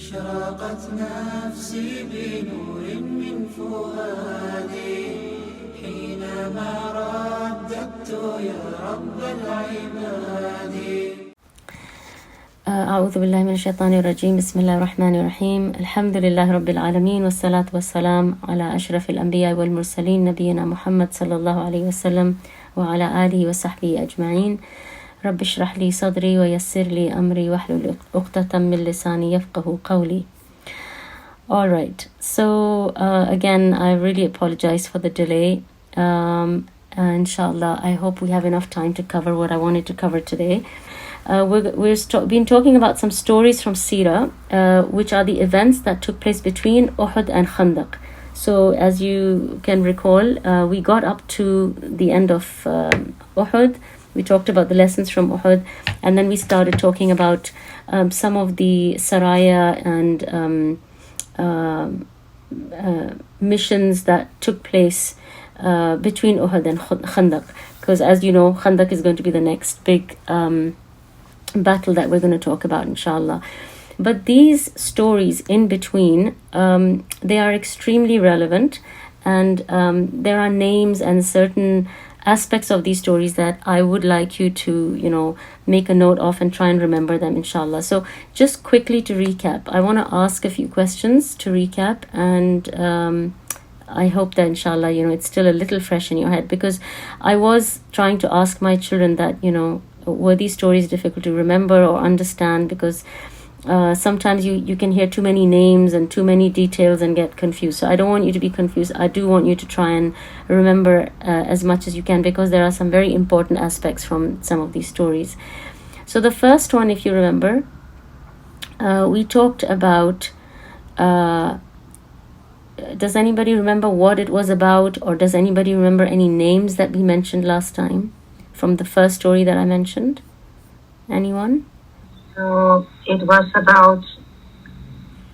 أشرقت نفسي بنور من فؤادي حينما رددت يا رب العباد. أعوذ بالله من الشيطان الرجيم. بسم الله الرحمن الرحيم. الحمد لله رب العالمين والصلاة والسلام على أشرف الأنبياء والمرسلين نبينا محمد صلى الله عليه وسلم وعلى آله وصحبه أجمعين. رب اشرح لي صدري ويسر لي أمري واحلل عقدة من لساني يفقه قولي. All right. So again, I really apologize for the delay. Inshallah, I hope we have enough time to cover what I wanted to cover today. We've been talking about some stories from Seerah, which are the events that took place between Uhud and Khandaq. So as you can recall, we got up to the end of Uhud. We talked about the lessons from Uhud, and then we started talking about some of the saraya and missions that took place between Uhud and Khandaq. Because as you know, Khandaq is going to be the next big battle that we're going to talk about, inshallah. But these stories in between, they are extremely relevant, and there are names and certain aspects of these stories that I would like you to, make a note of and try and remember them, inshallah. So just quickly to recap, I want to ask a few questions to recap, and I hope that, inshallah, it's still a little fresh in your head, because I was trying to ask my children that, were these stories difficult to remember or understand, because sometimes you can hear too many names and too many details and get confused. So I don't want you to be confused. I do want you to try and remember as much as you can, because there are some very important aspects from some of these stories. So the first one, if you remember, we talked about, does anybody remember what it was about, or does anybody remember any names that we mentioned last time from the first story that I mentioned? Anyone? So it was about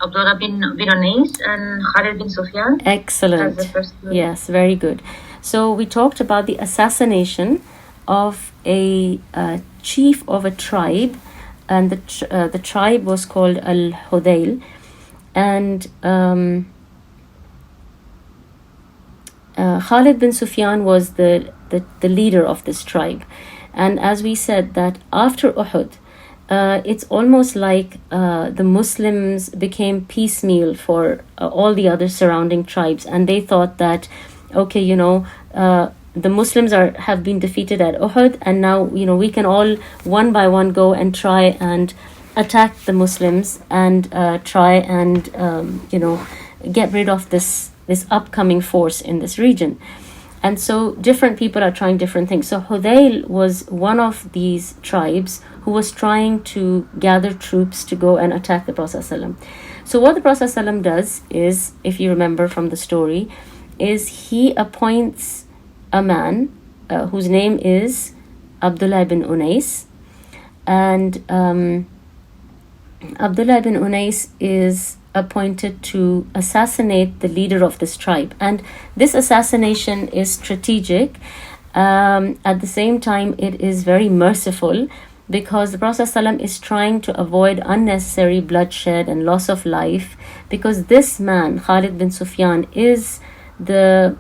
Abdullah bin Unais and Khalid bin Sufyan. Excellent. Yes, very good. So we talked about the assassination of a chief of a tribe, and the tribe was called Al-Hudayl, and Khalid bin Sufyan was the leader of this tribe. And as we said, that after Uhud, it's almost like the Muslims became piecemeal for all the other surrounding tribes, and they thought that, okay, the Muslims have been defeated at Uhud, and now we can all one by one go and try and attack the Muslims and try and get rid of this upcoming force in this region. And so different people are trying different things. So Hudayl was one of these tribes who was trying to gather troops to go and attack the Prophet ﷺ. So what the Prophet ﷺ does is, if you remember from the story, is he appoints a man whose name is Abdullah bin Unais. And Abdullah bin Unais is appointed to assassinate the leader of this tribe. And this assassination is strategic. At the same time, it is very merciful, because the Prophet ﷺ is trying to avoid unnecessary bloodshed and loss of life, because this man, Khalid bin Sufyan, is the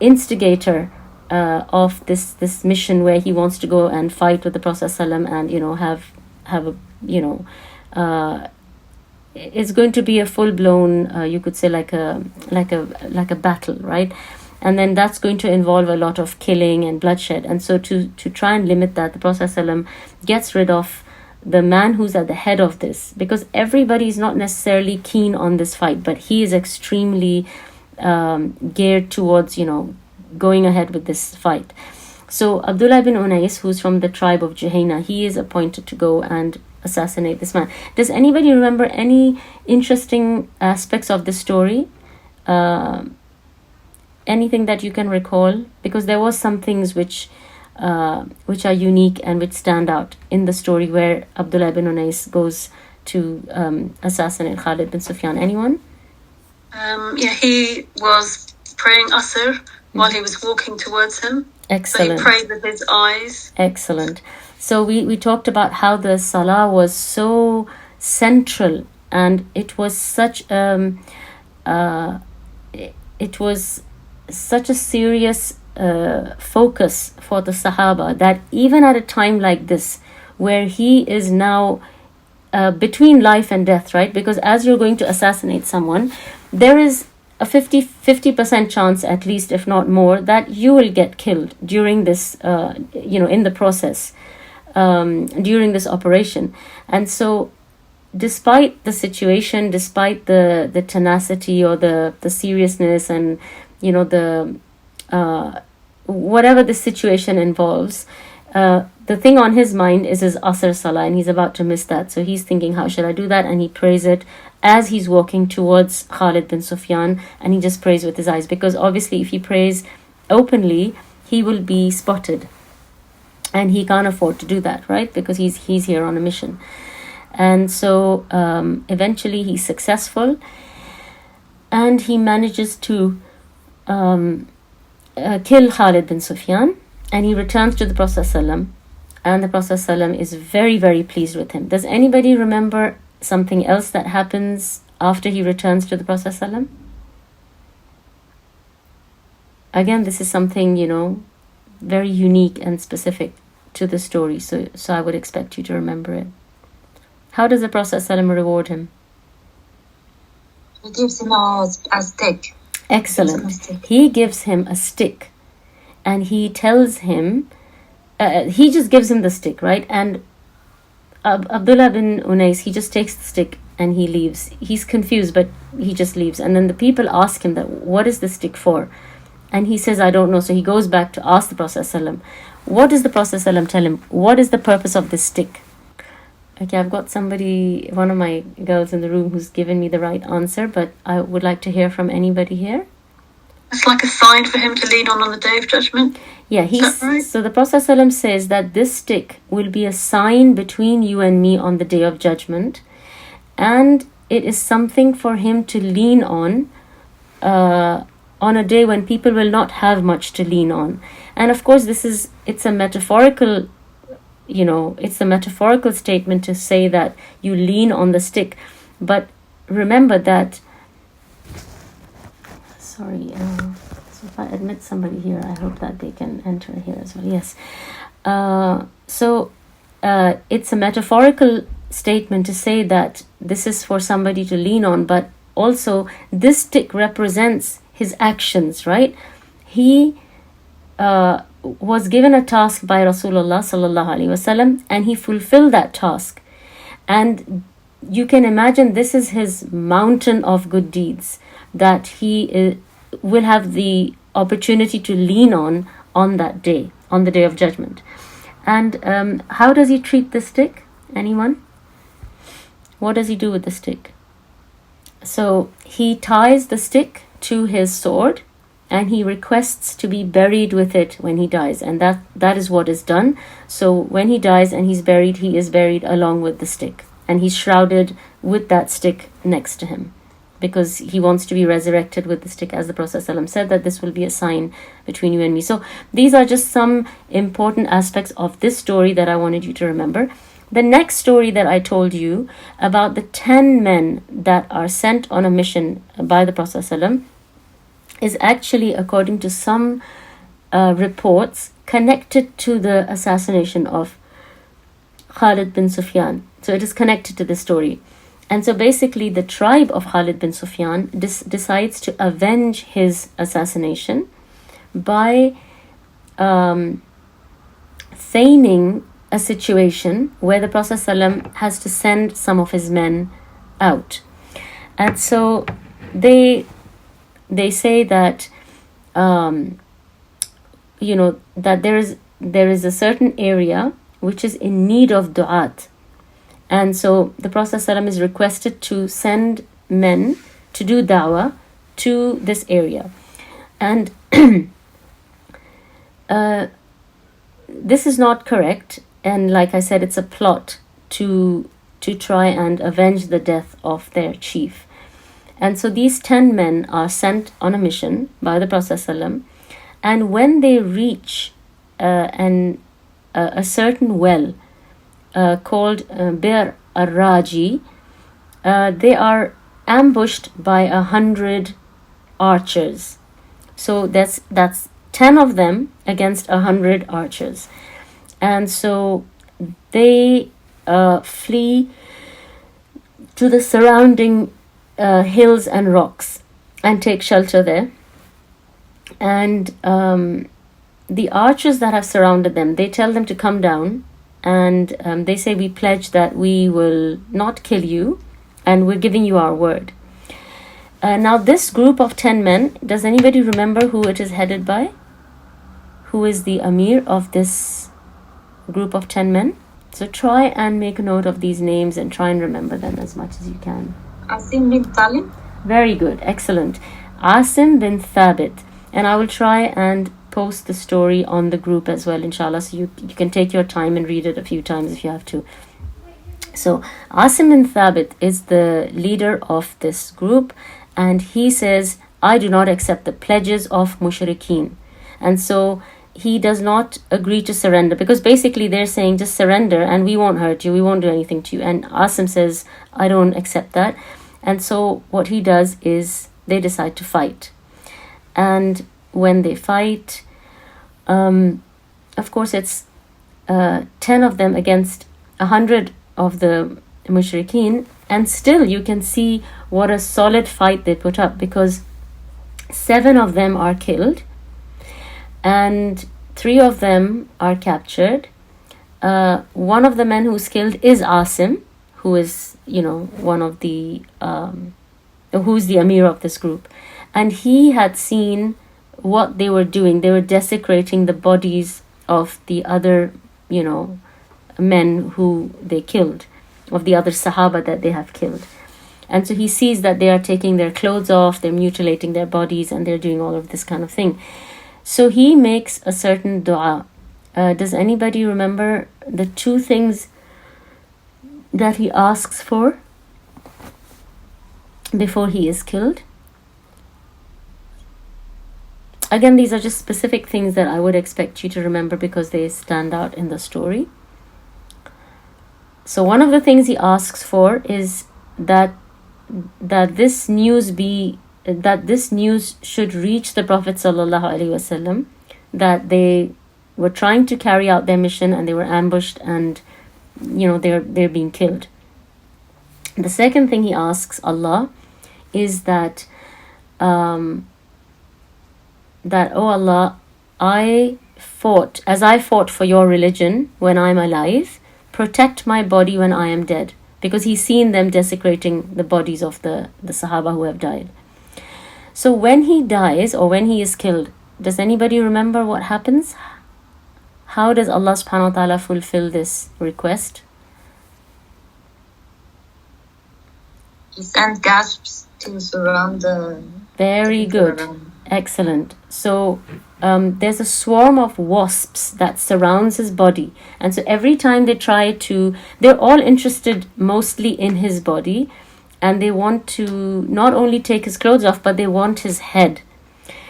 instigator of this mission where he wants to go and fight with the Prophet ﷺ and have a it's going to be a full-blown, you could say, like a battle, right? And then that's going to involve a lot of killing and bloodshed. And so to try and limit that, the Prophet ﷺ gets rid of the man who's at the head of this, because everybody is not necessarily keen on this fight, but he is extremely geared towards, going ahead with this fight. So Abdullah bin Unais, who's from the tribe of Juhayna, he is appointed to go and assassinate this man. Does anybody remember any interesting aspects of the story? Anything that you can recall? Because there was some things which are unique and which stand out in the story where Abdullah bin Unais goes to assassinate Khalid bin Sufyan. Anyone? He was praying Asr while he was walking towards him. Excellent. So he prayed with his eyes. Excellent. So we talked about how the Salah was so central and it was such it was such a serious focus for the Sahaba that even at a time like this, where he is now between life and death, right? Because as you're going to assassinate someone, there is a 50% chance, at least, if not more, that you will get killed during this, in the process, during this operation. And so, despite the situation, despite the tenacity or the seriousness and, the whatever the situation involves, the thing on his mind is his Asr Salah, and he's about to miss that. So he's thinking, how should I do that? And he prays it as he's walking towards Khalid bin Sufyan, and he just prays with his eyes, because obviously if he prays openly, he will be spotted, and he can't afford to do that, right? Because he's here on a mission. And so eventually he's successful, and he manages to kill Khalid bin Sufyan, and he returns to the Prophet ﷺ, and the Prophet ﷺ is very, very pleased with him. Does anybody remember something else that happens after he returns to the Prophet ﷺ? Again, this is something, very unique and specific to the story, so I would expect you to remember it. How does the Prophet ﷺ reward him? He gives him a stick. Excellent. He gives him a stick, and he tells him, he just gives him the stick, right? And Abdullah bin Unais, he just takes the stick and he leaves. He's confused, but he just leaves. And then the people ask him that, what is the stick for? And he says, I don't know. So he goes back to ask the Prophet ﷺ. What does the Prophet ﷺ tell him? What is the purpose of this stick? Okay, I've got somebody, one of my girls in the room, who's given me the right answer, but I would like to hear from anybody here. It's like a sign for him to lean on the Day of Judgment. Yeah, right? So the Prophet ﷺ says that this stick will be a sign between you and me on the Day of Judgment, and it is something for him to lean on a day when people will not have much to lean on. And of course, it's a metaphorical, it's a metaphorical statement to say that you lean on the stick. But remember that, sorry, so if I admit somebody here, I hope that they can enter here as well. Yes. So it's a metaphorical statement to say that this is for somebody to lean on, but also this stick represents his actions, right? He was given a task by Rasulullah sallallahu alaihi wasallam, and he fulfilled that task. And you can imagine this is his mountain of good deeds that he will have the opportunity to lean on that day, on the Day of Judgment. And how does he treat the stick? Anyone? What does he do with the stick? So he ties the stick to his sword, and he requests to be buried with it when he dies, and that is what is done. So when he dies and he's buried, he is buried along with the stick, and he's shrouded with that stick next to him, because he wants to be resurrected with the stick, as the Prophet ﷺ said that this will be a sign between you and me. So these are just some important aspects of this story that I wanted you to remember. The next story that I told you about the 10 men that are sent on a mission by the Prophet ﷺ is actually, according to some reports, connected to the assassination of Khalid bin Sufyan. So it is connected to the story. And so basically the tribe of Khalid bin Sufyan decides to avenge his assassination by feigning a situation where the Prophet ﷺ has to send some of his men out. And so they say that that there is a certain area which is in need of du'at. And so the Prophet ﷺ is requested to send men to do da'wah to this area. And this is not correct. And like I said, it's a plot to try and avenge the death of their chief. And so these 10 men are sent on a mission by the Prophet ﷺ. And when they reach a certain well called Bir al-Raji, they are ambushed by 100 archers. So that's 10 of them against 100 archers. And so they flee to the surrounding hills and rocks and take shelter there. And the archers that have surrounded them, they tell them to come down, and they say, we pledge that we will not kill you, and we're giving you our word. Now this group of 10 men, does anybody remember who it is headed by? Who is the Amir of this group of 10 men? So try and make a note of these names and try and remember them as much as you can. Asim bin Talib. Very good, excellent. Asim bin Thabit. And I will try and post the story on the group as well, inshallah, so you can take your time and read it a few times if you have to. So Asim bin Thabit is the leader of this group, and he says, I do not accept the pledges of mushrikeen. And so he does not agree to surrender, because basically they're saying, just surrender and we won't hurt you, we won't do anything to you. And Asim says, I don't accept that. And so what he does is they decide to fight. And when they fight, of course it's 10 of them against 100 of the mushrikeen, and still you can see what a solid fight they put up, because 7 of them are killed and 3 of them are captured. One of the men who's killed is Asim, who is, one of the who's the Amir of this group, and he had seen what they were doing. They were desecrating the bodies of the other men who they killed, of the other Sahaba that they have killed. And so he sees that they are taking their clothes off, they're mutilating their bodies, and they're doing all of this kind of thing. So he makes a certain dua. Does anybody remember the 2 things that he asks for before he is killed? Again, these are just specific things that I would expect you to remember because they stand out in the story. So one of the things he asks for is that this news should reach the Prophet ﷺ, that they were trying to carry out their mission and they were ambushed, and they're being killed. The second thing he asks Allah is that oh Allah, as I fought for your religion when I'm alive, protect my body when I am dead, because he's seen them desecrating the bodies of the Sahaba who have died. So when he dies, or when he is killed, does anybody remember what happens? How does Allah subhanahu wa ta'ala fulfill this request? He sends gasps to surround the... Very good. Excellent. So there's a swarm of wasps that surrounds his body. And so every time they're all interested mostly in his body, and they want to not only take his clothes off, but they want his head.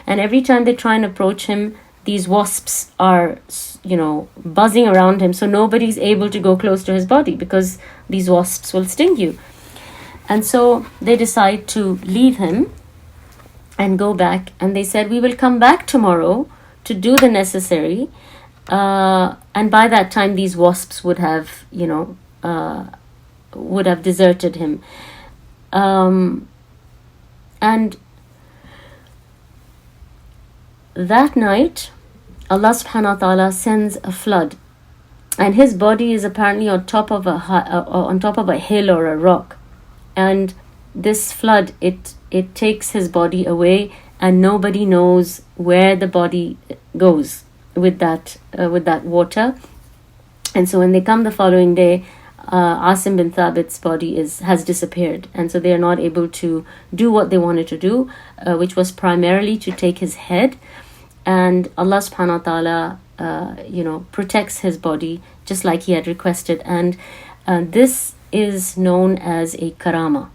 And every time they try and approach him, these wasps are, buzzing around him. So nobody's able to go close to his body because these wasps will sting you. And so they decide to leave him and go back. And they said, we will come back tomorrow to do the necessary. And by that time, these wasps would have, deserted him. And that night, Allah subhanahu wa ta'ala sends a flood, and his body is apparently on top of a hill or a rock, and this flood it takes his body away, and nobody knows where the body goes with that water. And so when they come the following day, Asim bin Thabit's body has disappeared, and so they are not able to do what they wanted to do, which was primarily to take his head. And Allah subhanahu wa ta'ala protects his body just like he had requested. And this is known as a karama.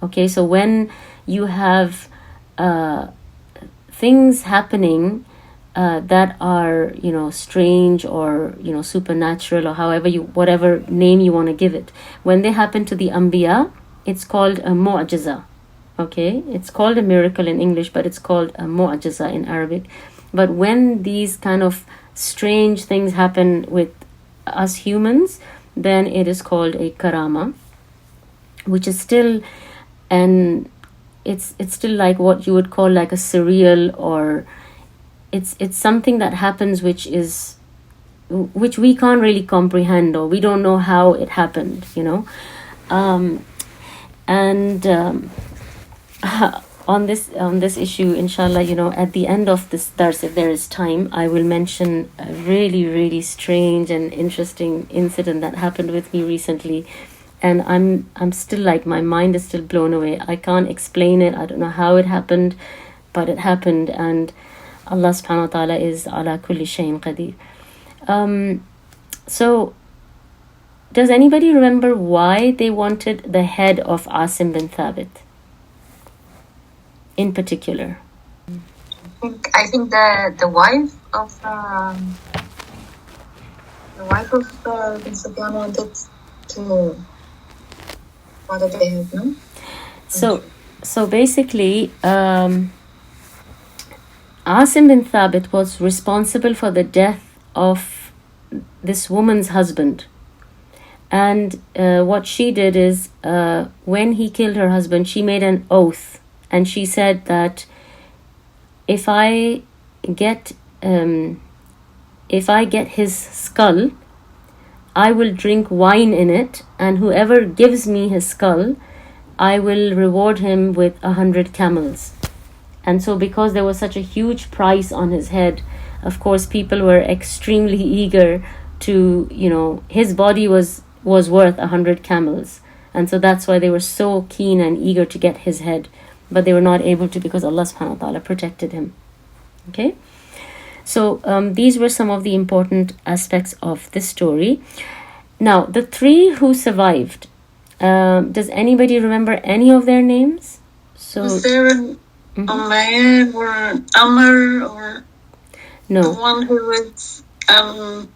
Okay, so when you have things happening that are strange or supernatural, or whatever name you want to give it, when they happen to the Anbiya, it's called a mu'jiza. Okay, it's called a miracle in English, but it's called a mu'jiza in Arabic. But when these kind of strange things happen with us humans, then it is called a karama, which is still it's still like what you would call like a surreal, or it's something that happens which we can't really comprehend, or we don't know how it happened, on this issue, inshallah, at the end of this dars, if there is time, I will mention a really, really strange and interesting incident that happened with me recently. And I'm still like, my mind is still blown away. I can't explain it. I don't know how it happened, but it happened. And Allah subhanahu wa ta'ala is ala kulli shayin qadir. So, does anybody remember why they wanted the head of Asim bin Thabit in particular? I think the wife of bin Sufyan wanted to father the head, no? So basically, Asim bin Thabit was responsible for the death of this woman's husband. And what she did is, when he killed her husband, she made an oath. And she said that if I get his skull, I will drink wine in it, and whoever gives me his skull, I will reward him with 100 camels. And so because there was such a huge price on his head, of course people were extremely eager to, his body was worth 100 camels. And so that's why they were so keen and eager to get his head. But they were not able to, because Allah subhanahu wa ta'ala protected him. Okay? So these were some of the important aspects of this story. Now, the three who survived, does anybody remember any of their names? So, was there an Umayyad or Amr, or no. the one who was who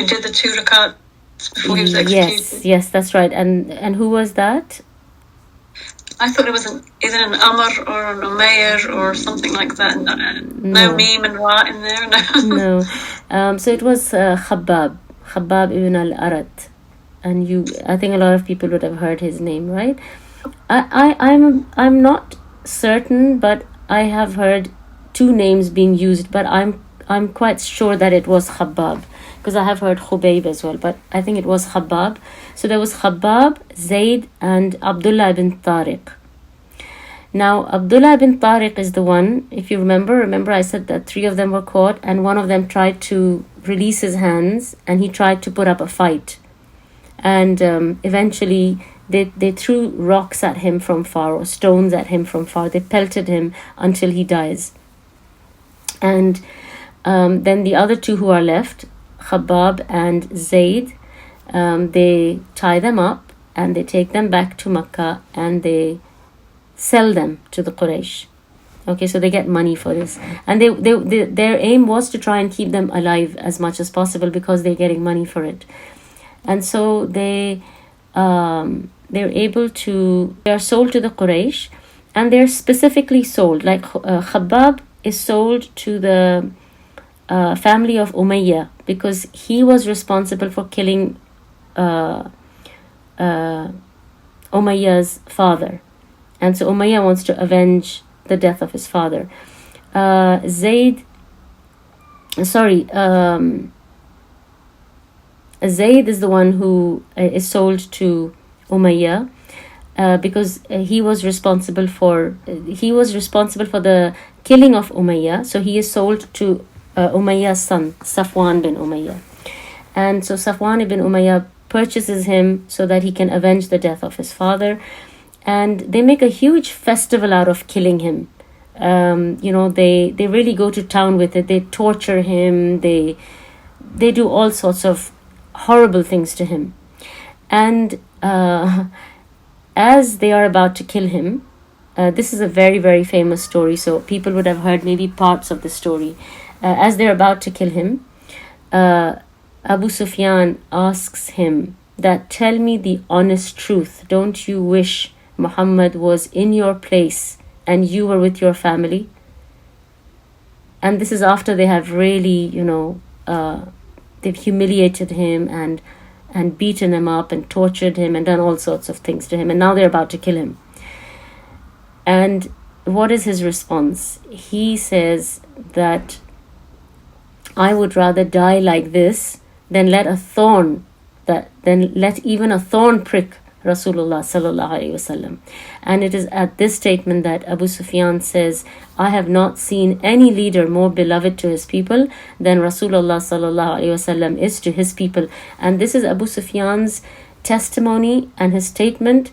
did the 2 rakat before he was executed? Yes, that's right. And who was that? I thought it was either an Amr or an Umayyad or something like that. No meme and ra in there. No. So it was Khabbab ibn al-Arat. And I think a lot of people would have heard his name, right? I'm not certain, but I have heard 2 names being used, but I'm quite sure that it was Khabbab, because I have heard Khubayb as well, but I think it was Khabbab. So there was Khabbab, Zayd, and Abdullah ibn Tariq. Now, Abdullah ibn Tariq is the one, if you remember I said that 3 of them were caught, and one of them tried to release his hands, and he tried to put up a fight. And eventually, they threw rocks at him from far, or stones at him from far. They pelted him until he dies. And then the other 2 who are left, Khabbab and Zayd, they tie them up and they take them back to Makkah and they sell them to the Quraysh. Okay, so they get money for this. And their aim was to try and keep them alive as much as possible, because they're getting money for it. And so they're able to, they are sold to the Quraysh, and they're specifically sold. Like Khabbab is sold to the family of Umayyah, because he was responsible for killing Umayyah's father. And so Umayyah wants to avenge the death of his father. Zayd is the one who is sold to Umayyah, because he was responsible for the killing of Umayyah. So he is sold to Umayyah's son, Safwan bin Umayyah. And so Safwan ibn Umayyah purchases him so that he can avenge the death of his father. And they make a huge festival out of killing him. They really go to town with it. They torture him. They do all sorts of horrible things to him. And as they are about to kill him, this is a very, very famous story, so people would have heard maybe parts of the story. As they're about to kill him, Abu Sufyan asks him that, tell me the honest truth. Don't you wish Muhammad was in your place and you were with your family? And this is after they have really, they've humiliated him and beaten him up and tortured him and done all sorts of things to him. And now they're about to kill him. And what is his response? He says that I would rather die like this than let even a thorn prick Rasulullah sallallahu alaihi wasallam. And it is at this statement that Abu Sufyan says, I have not seen any leader more beloved to his people than Rasulullah sallallahu alaihi wasallam is to his people. And this is Abu Sufyan's testimony and his statement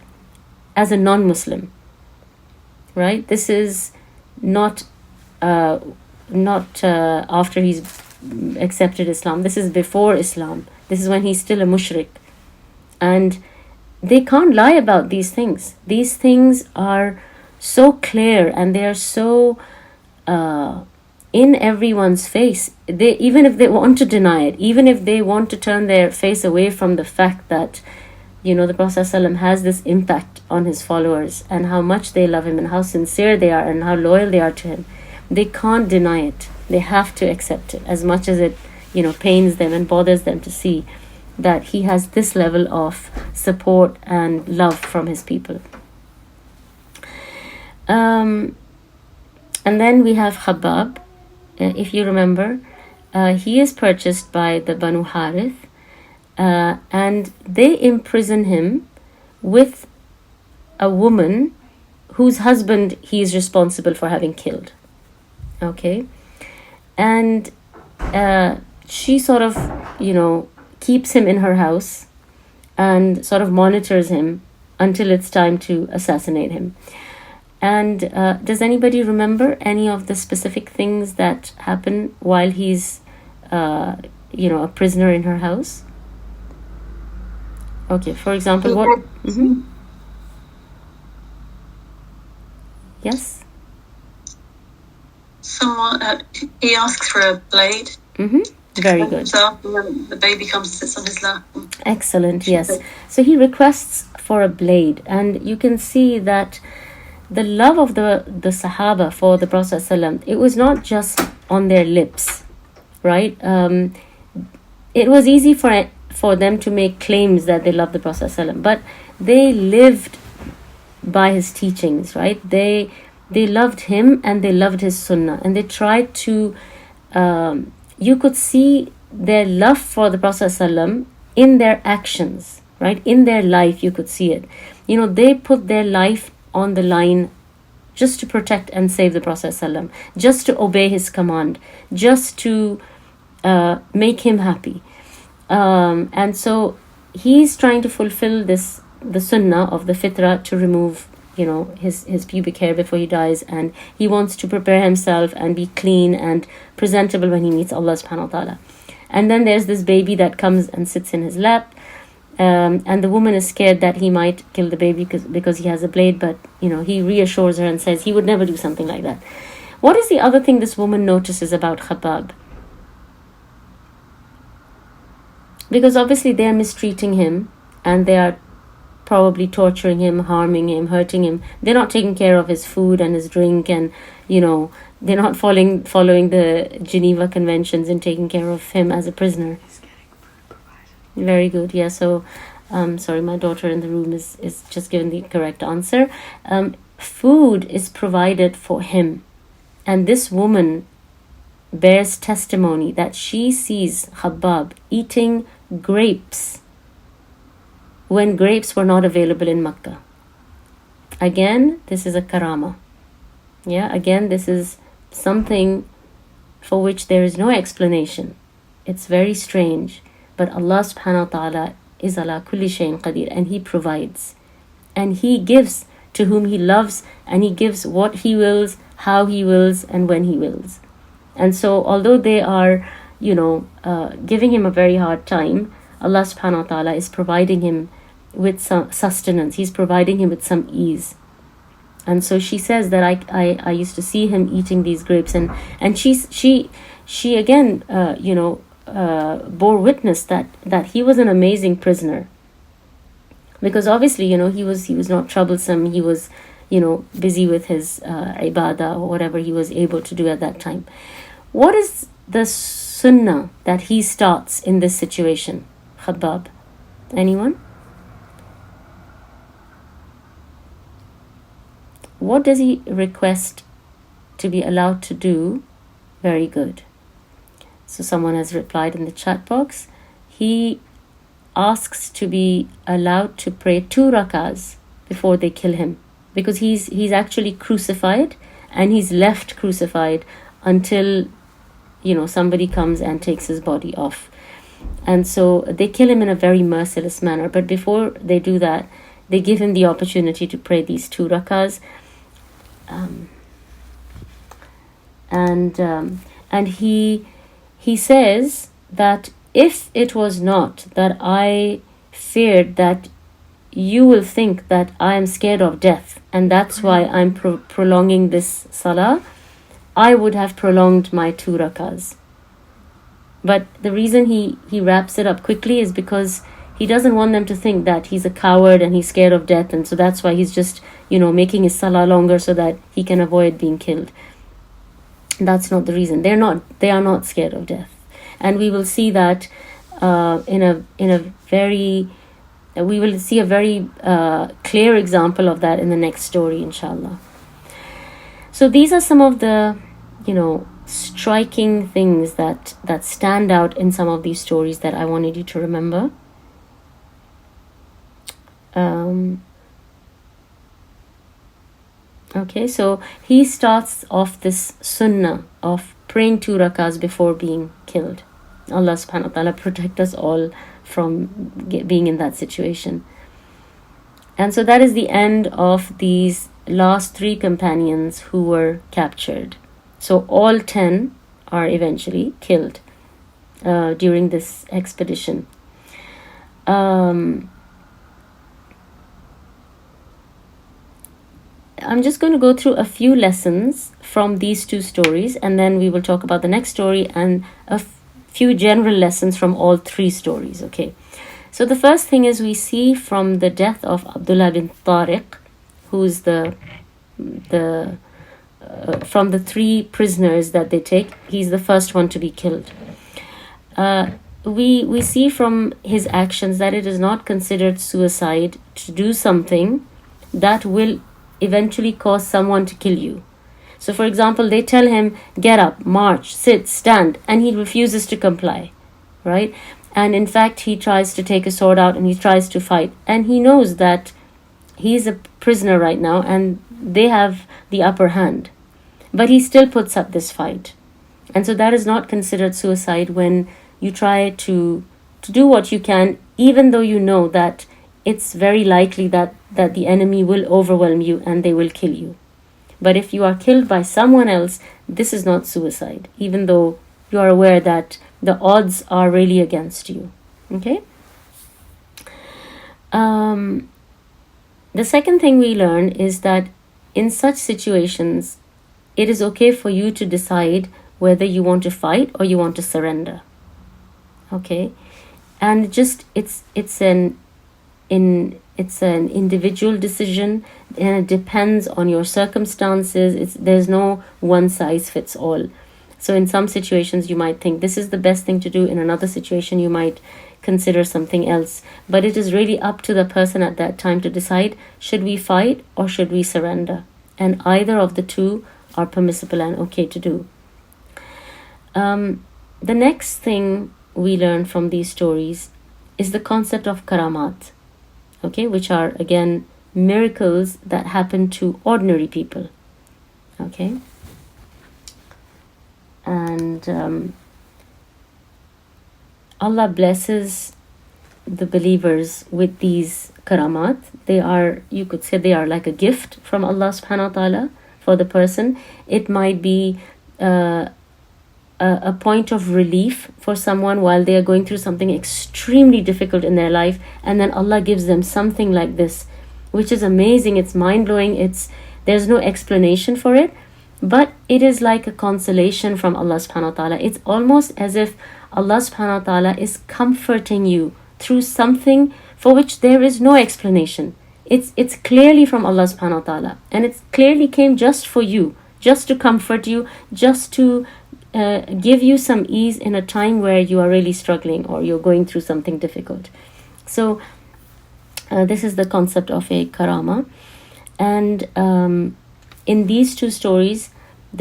as a non-Muslim. Right? This is not after he's accepted Islam. This is before Islam. This is when he's still a mushrik. And they can't lie about these things. These things are so clear and they are so in everyone's face. They, even if they want to deny it, even if they want to turn their face away from the fact that, the Prophet ﷺ has this impact on his followers and how much they love him and how sincere they are and how loyal they are to him, they can't deny it. They have to accept it, as much as it, pains them and bothers them to see that he has this level of support and love from his people. And then we have Khabbab. If you remember, he is purchased by the Banu Harith, and they imprison him with a woman whose husband he is responsible for having killed. Okay? And she sort of, keeps him in her house and sort of monitors him until it's time to assassinate him. And does anybody remember any of the specific things that happen while he's, a prisoner in her house? Okay, for example, what? Mm-hmm. Yes? He asks for a blade. Mm-hmm. Very good. And the baby comes and sits on his lap. Excellent, yes. So he requests for a blade, and you can see that the love of the Sahaba for the Prophet ﷺ, it was not just on their lips, right? It was easy for them to make claims that they love the Prophet ﷺ, but they lived by his teachings, right? They loved him and they loved his sunnah, and they tried to you could see their love for the Prophet ﷺ in their actions, right? In their life, you could see it. They put their life on the line just to protect and save the Prophet ﷺ, just to obey his command, just to make him happy. And so he's trying to fulfill the sunnah of the fitrah, to remove his pubic hair before he dies, and he wants to prepare himself and be clean and presentable when he meets Allah subhanahu wa ta'ala. And then there's this baby that comes and sits in his lap, and the woman is scared that he might kill the baby because he has a blade, but he reassures her and says he would never do something like that. What is the other thing this woman notices about Khabbab? Because obviously they are mistreating him and they are probably torturing him, harming him, hurting him. They're not taking care of his food and his drink, and they're not following the Geneva Conventions and taking care of him as a prisoner. Very good. Yeah, so sorry, my daughter in the room is just giving the correct answer. Food is provided for him, and this woman bears testimony that she sees Khabbab eating grapes when grapes were not available in Makkah. Again, this is a karama. Yeah, again, this is something for which there is no explanation. It's very strange. But Allah subhanahu wa ta'ala is ala kulli shayin qadir, and He provides. And He gives to whom He loves, and He gives what He wills, how He wills, and when He wills. And so, although they are, giving him a very hard time, Allah subhanahu wa ta'ala is providing him with some sustenance. He's providing him with some ease. And so she says that I used to see him eating these grapes, and she again bore witness that he was an amazing prisoner. because obviously, he was not troublesome. He was, busy with his ibadah or whatever he was able to do at that time. What is the sunnah that he starts in this situation, Khabbab? Anyone? What does he request to be allowed to do? Very good. So someone has replied in the chat box. He asks to be allowed to pray 2 rakahs before they kill him, because he's actually crucified, and he's left crucified until somebody comes and takes his body off. And so they kill him in a very merciless manner, but before they do that, they give him the opportunity to pray these 2 rakahs. And he says that if it was not that I feared that you will think that I am scared of death, and that's why I'm prolonging this salah, I would have prolonged my 2 rakahs. But the reason he wraps it up quickly is because he doesn't want them to think that he's a coward and he's scared of death, and so that's why he's just, making his salah longer so that he can avoid being killed. That's not the reason. They are not scared of death. And we will see that we will see a very clear example of that in the next story, inshallah. So these are some of the, striking things that stand out in some of these stories that I wanted you to remember. Okay, so he starts off this sunnah of praying 2 rakahs before being killed. Allah subhanahu wa ta'ala protect us all from being in that situation. And so that is the end of these last 3 companions who were captured. So all 10 are eventually killed during this expedition. I'm just going to go through a few lessons from these 2 stories, and then we will talk about the next story and a few general lessons from all 3 stories. Okay, so the first thing is we see from the death of Abdullah bin Tariq, who's from the 3 prisoners that they take, he's the first one to be killed. We see from his actions that it is not considered suicide to do something that will eventually cause someone to kill you. So for example, they tell him, get up, march, sit, stand, and he refuses to comply, right? And in fact, he tries to take a sword out and he tries to fight, and he knows that he's a prisoner right now and they have the upper hand, but he still puts up this fight. And so that is not considered suicide when you try to do what you can, even though you know that it's very likely that the enemy will overwhelm you and they will kill you. But if you are killed by someone else, this is not suicide, even though you are aware that the odds are really against you. Okay? The second thing we learn is that in such situations, it is okay for you to decide whether you want to fight or you want to surrender. Okay? And just it's an individual decision, and it depends on your circumstances. There's no one size fits all. So in some situations you might think this is the best thing to do, in another situation you might consider something else, but it is really up to the person at that time to decide, should we fight or should we surrender? And either of the 2 are permissible and okay to do. The next thing we learn from these stories is the concept of karamat, okay, which are again miracles that happen to ordinary people. Okay, and Allah blesses the believers with these karamat. They are, you could say, they are like a gift from Allah subhanahu wa ta'ala for the person. It might be a point of relief for someone while they are going through something extremely difficult in their life, and then Allah gives them something like this, which is amazing. It's mind-blowing. There's no explanation for it, but it is like a consolation from Allah subhanahu wa ta'ala. It's almost as if Allah subhanahu wa ta'ala is comforting you through something for which there is no explanation. It's clearly from Allah subhanahu wa ta'ala, and it clearly came just for you, just to comfort you, just to give you some ease in a time where you are really struggling or you're going through something difficult. So this is the concept of a karama. And in these two stories,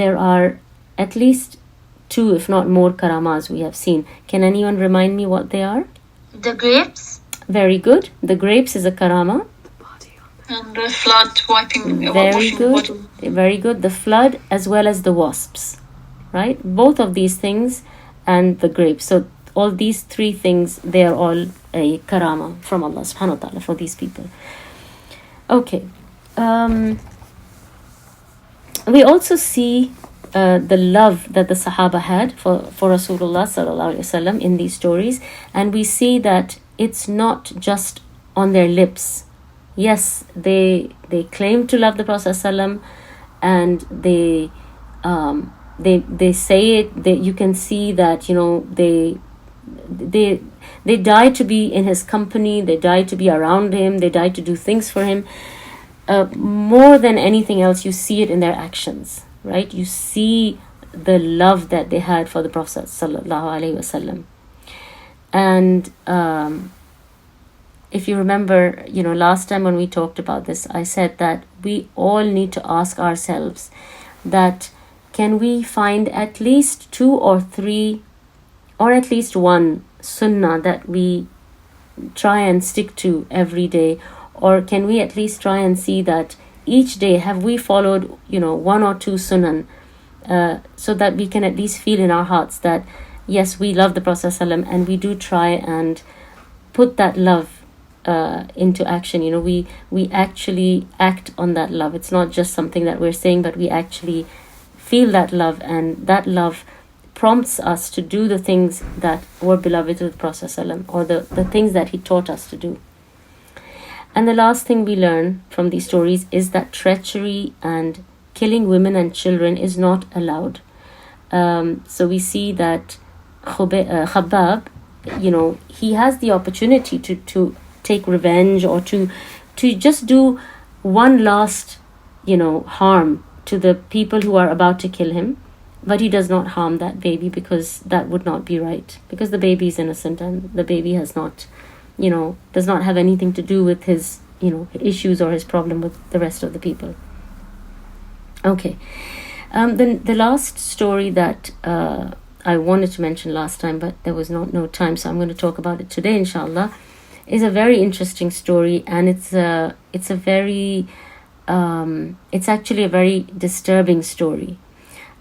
there are at least 2, if not more, karamas we have seen. Can anyone remind me what they are? The grapes. Very good. The grapes is a karama. And the flood washing Very the good. body. Very good. The flood as well as the wasps, right? Both of these things and the grapes. So all these 3 things, they are all a karama from Allah subhanahu wa ta'ala for these people. Okay. We also see the love that the Sahaba had for Rasulullah sallallahu alaihi wasallam in these stories, and we see that it's not just on their lips. Yes, they claim to love the Prophet sallam, and they say it. You can see that, you know, they die to be in his company. They die to be around him. They die to do things for him. More than anything else, you see it in their actions, right? You see the love that they had for the Prophet sallallahu alaihi wasallam. And if you remember, you know, last time when we talked about this, I said that we all need to ask ourselves that can we find at least 2 or 3 or at least 1 sunnah that we try and stick to every day, or can we at least try and see that each day have we followed, you know, 1 or 2 sunnah, so that we can at least feel in our hearts that yes, we love the Prophet ﷺ, and we do try and put that love into action. You know, we actually act on that love. It's not just something that we're saying, but we actually feel that love, and that love prompts us to do the things that were beloved to the Prophet ﷺ, or the things that he taught us to do. And the last thing we learn from these stories is that treachery and killing women and children is not allowed. So we see that Khabbab, you know, he has the opportunity to take revenge, or to just do one last, you know, harm to the people who are about to kill him, but he does not harm that baby, because that would not be right, because the baby is innocent and the baby has not, you know, does not have anything to do with his, you know, issues or his problem with the rest of the people. Okay. Then the last story that I wanted to mention last time, but there was no time, so I'm going to talk about it today, inshallah, is a very interesting story, and it's actually a very disturbing story,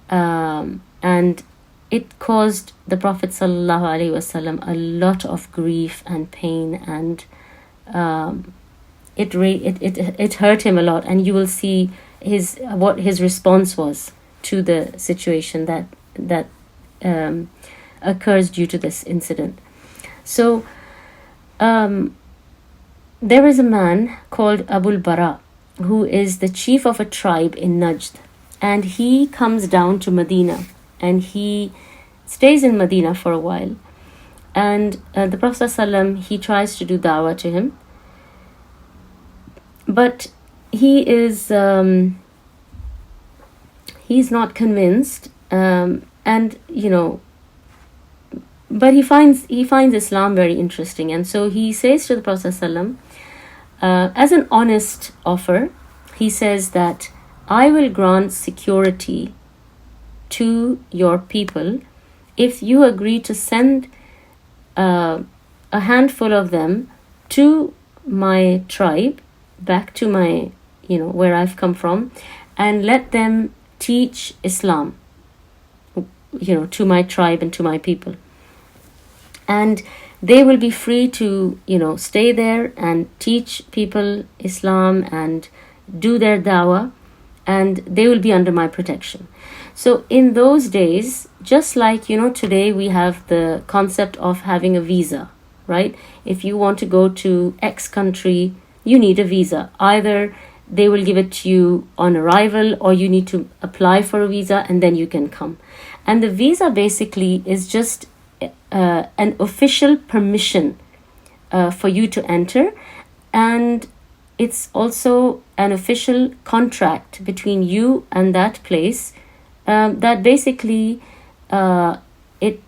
and it caused the Prophet sallallahu alaihi wasallam a lot of grief and pain, and it hurt him a lot, and you will see what his response was to the situation that occurs due to this incident. So there is a man called Abul Bara, who is the chief of a tribe in Najd, and he comes down to Medina, and he stays in Medina for a while, and the Prophet ﷺ, he tries to do da'wah to him, but he is he's not convinced, and you know, but he finds Islam very interesting, and so he says to the Prophet ﷺ, as an honest offer, he says that I will grant security to your people if you agree to send a handful of them to my tribe, back to my, you know, where I've come from, and let them teach Islam, you know, to my tribe and to my people. And they will be free to, you know, stay there and teach people Islam and do their dawah, and they will be under my protection. So in those days, just like, you know, today we have the concept of having a visa, right? If you want to go to X country, you need a visa. Either they will give it to you on arrival, or you need to apply for a visa and then you can come. And the visa basically is just an official permission for you to enter, and it's also an official contract between you and that place, that basically it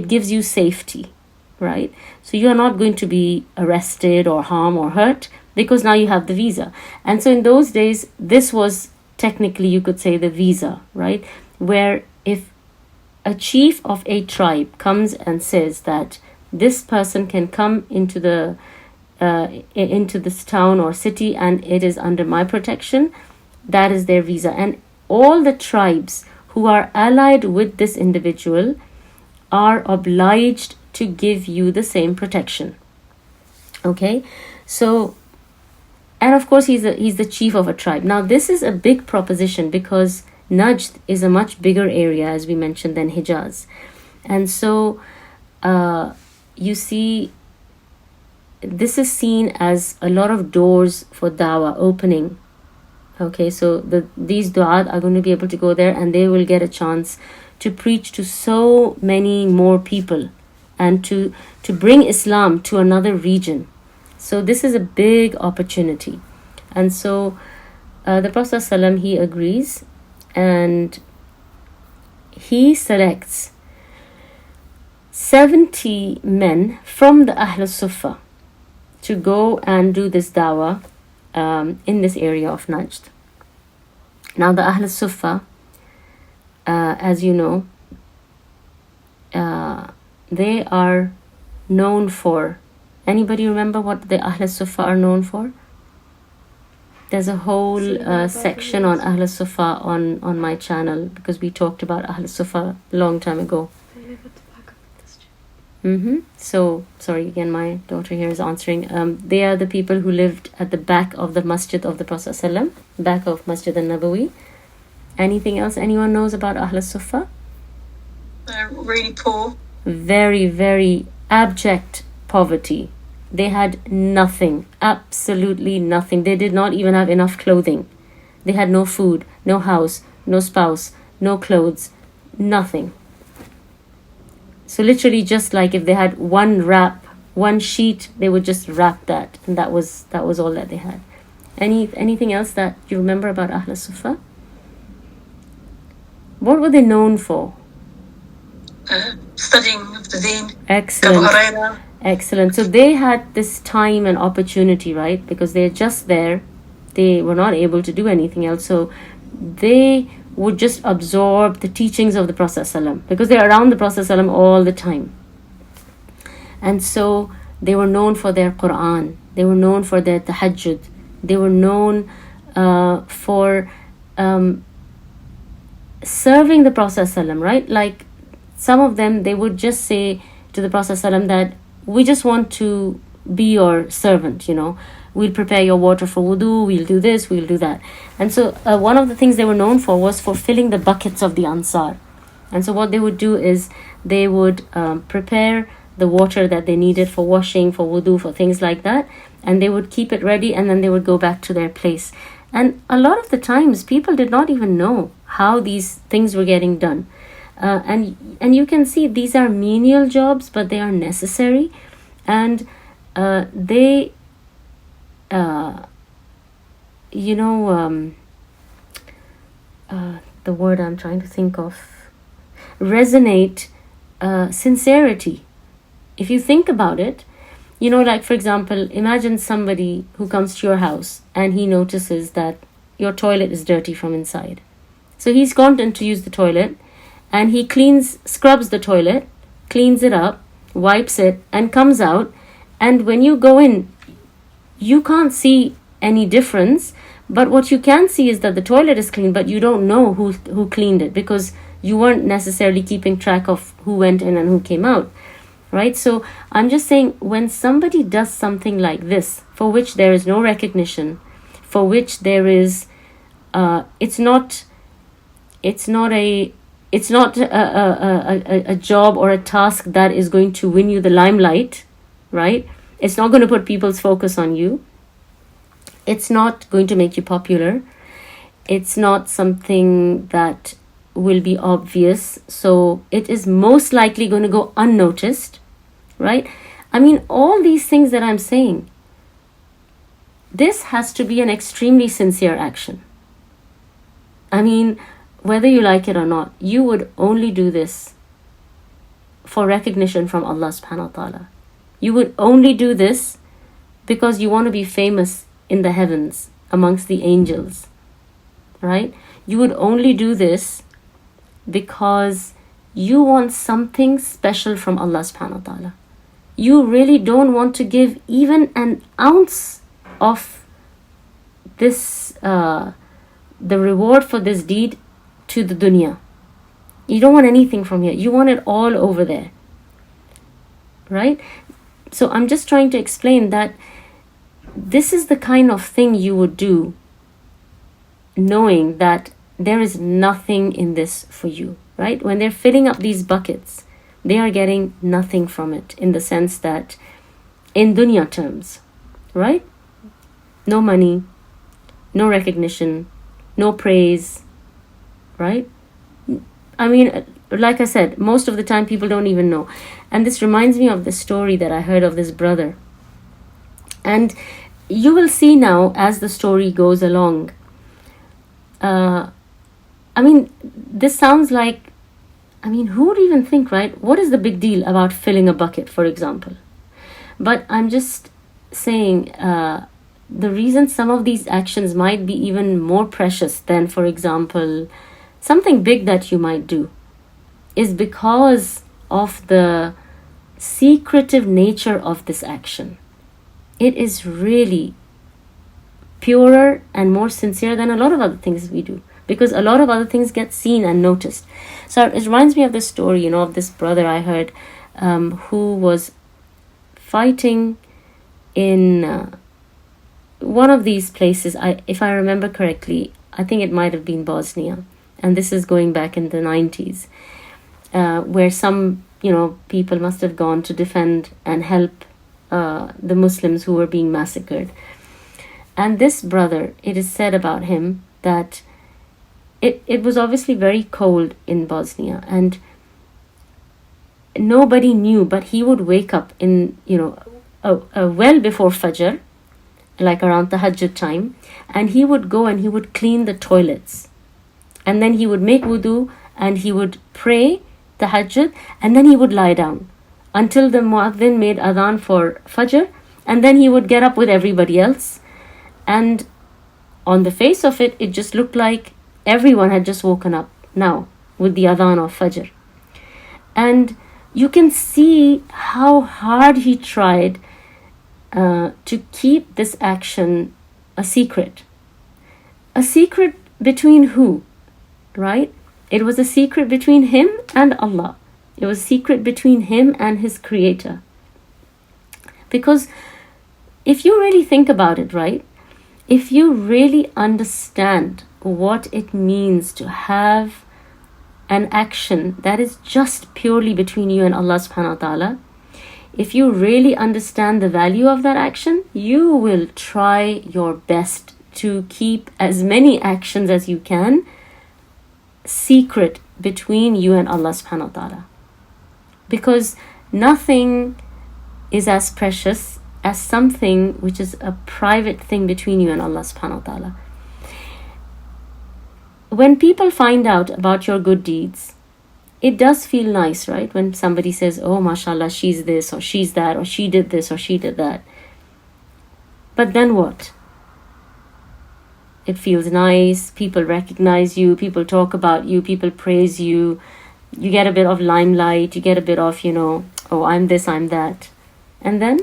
gives you safety, right? So you are not going to be arrested or harmed or hurt because now you have the visa. And so in those days, this was technically, you could say, the visa, right? Where if a chief of a tribe comes and says that this person can come into this town or city and it is under my protection, that is their visa. And all the tribes who are allied with this individual are obliged to give you the same protection. Okay, so, and of course he's the chief of a tribe. Now this is a big proposition because Najd is a much bigger area, as we mentioned, than Hijaz. And so you see, this is seen as a lot of doors for dawah opening. Okay, so these du'at are going to be able to go there and they will get a chance to preach to so many more people and to bring Islam to another region. So this is a big opportunity. And so the Prophet ﷺ, he agrees, and he selects 70 men from the Ahl Sufa to go and do this dawah in this area of Najd. Now the Ahl Sufa, as you know, they are known for, anybody remember what the Ahl Sufa are known for? There's a whole section on Ahl Sufa on my channel, because we talked about Ahl Sufa a long time ago. So, sorry, again, my daughter here is answering. They are the people who lived at the back of the masjid of the Prophet ﷺ, back of Masjid al-Nabawi. Anything else anyone knows about Ahl Sufa? They're really poor. Very, very abject poverty. They had nothing, absolutely nothing. They did not even have enough clothing. They had no food, no house, no spouse, no clothes, nothing. So literally, just like if they had one wrap, one sheet, they would just wrap that, and that was all that they had. Anything else that you remember about Ahl Sufa? What were they known for? Studying of the deen. Excellent. Excellent. So they had this time and opportunity, right? Because they're just there. They were not able to do anything else. So they would just absorb the teachings of the Prophet ﷺ, because they're around the Prophet ﷺ all the time. And so they were known for their Quran. They were known for their tahajjud. They were known for serving the Prophet ﷺ, right? Like some of them, they would just say to the Prophet ﷺ that we just want to be your servant, We'll prepare your water for wudu, we'll do this, we'll do that. And so one of the things they were known for was for filling the buckets of the Ansar. And so what they would do is they would prepare the water that they needed for washing, for wudu, for things like that. And they would keep it ready, and then they would go back to their place. And a lot of the times, people did not even know how these things were getting done. And you can see these are menial jobs, but they are necessary. And they... the word I'm trying to think of, resonate sincerity. If you think about it, like for example, imagine somebody who comes to your house and he notices that your toilet is dirty from inside. So he's gone in to use the toilet, and he scrubs the toilet, cleans it up, wipes it, and comes out. And when you go in, you can't see any difference, but what you can see is that the toilet is clean, but you don't know who cleaned it, because you weren't necessarily keeping track of who went in and who came out, right? So I'm just saying, when somebody does something like this, for which there is no recognition, for which there is, it's not a job or a task that is going to win you the limelight, right? It's not going to put people's focus on you. It's not going to make you popular. It's not something that will be obvious. So it is most likely going to go unnoticed, right? I mean, all these things that I'm saying, this has to be an extremely sincere action. I mean, whether you like it or not, you would only do this for recognition from Allah subhanahu wa ta'ala. You would only do this because you want to be famous in the heavens amongst the angels, right? You would only do this because you want something special from Allah subhanahu wa ta'ala. You really don't want to give even an ounce of this, the reward for this deed to the dunya. You don't want anything from here. You want it all over there, right? So I'm just trying to explain that this is the kind of thing you would do knowing that there is nothing in this for you, right? When they're filling up these buckets, they are getting nothing from it, in the sense that in dunya terms, right? No money, no recognition, no praise, right? I mean, like I said, most of the time people don't even know. And this reminds me of the story that I heard of this brother. And you will see now as the story goes along. I mean, this sounds like, I mean, who would even think, right? What is the big deal about filling a bucket, for example? But I'm just saying, the reason some of these actions might be even more precious than, for example, something big that you might do, is because of the secretive nature of this action. It is really purer and more sincere than a lot of other things we do, because a lot of other things get seen and noticed. So it reminds me of this story, of this brother I heard, who was fighting in one of these places. If I remember correctly, I think it might have been Bosnia, and this is going back in the 90s, where some people must have gone to defend and help the Muslims who were being massacred. And this brother, it is said about him that it was obviously very cold in Bosnia, and nobody knew, but he would wake up in well before Fajr, like around Tahajjud time, and he would go and he would clean the toilets, and then he would make wudu and he would pray Tahajjud, and then he would lie down until the muaddin made adhan for Fajr, and then he would get up with everybody else. And on the face of it, it just looked like everyone had just woken up now with the adhan of Fajr. And you can see how hard he tried to keep this action a secret. A secret between who, right? It was a secret between him and Allah. It was a secret between him and his creator. Because if you really think about it, right? If you really understand what it means to have an action that is just purely between you and Allah subhanahu wa ta'ala, if you really understand the value of that action, you will try your best to keep as many actions as you can secret between you and Allah subhanahu wa ta'ala. Because nothing is as precious as something which is a private thing between you and Allah subhanahu wa ta'ala. When people find out about your good deeds, it does feel nice, right? When somebody says, oh, mashallah, she's this, or she's that, or she did this, or she did that. But then what? It feels nice, people recognize you, people talk about you, people praise you, you get a bit of limelight, you get a bit of, oh, I'm this, I'm that. And then?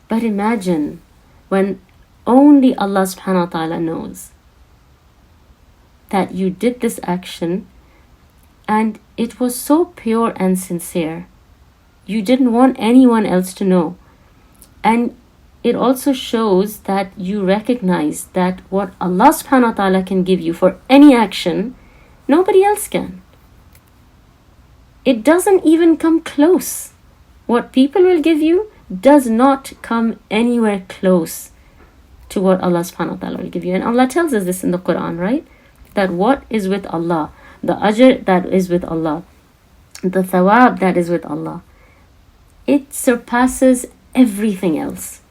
But imagine when only Allah subhanahu wa ta'ala knows that you did this action and it was so pure and sincere. You didn't want anyone else to know. And it also shows that you recognize that what Allah subhanahu wa ta'ala can give you for any action, nobody else can. It doesn't even come close. What people will give you does not come anywhere close to what Allah subhanahu wa ta'ala will give you. And Allah tells us this in the Quran, right? That what is with Allah, the ajr that is with Allah, the thawab that is with Allah, it surpasses everything else.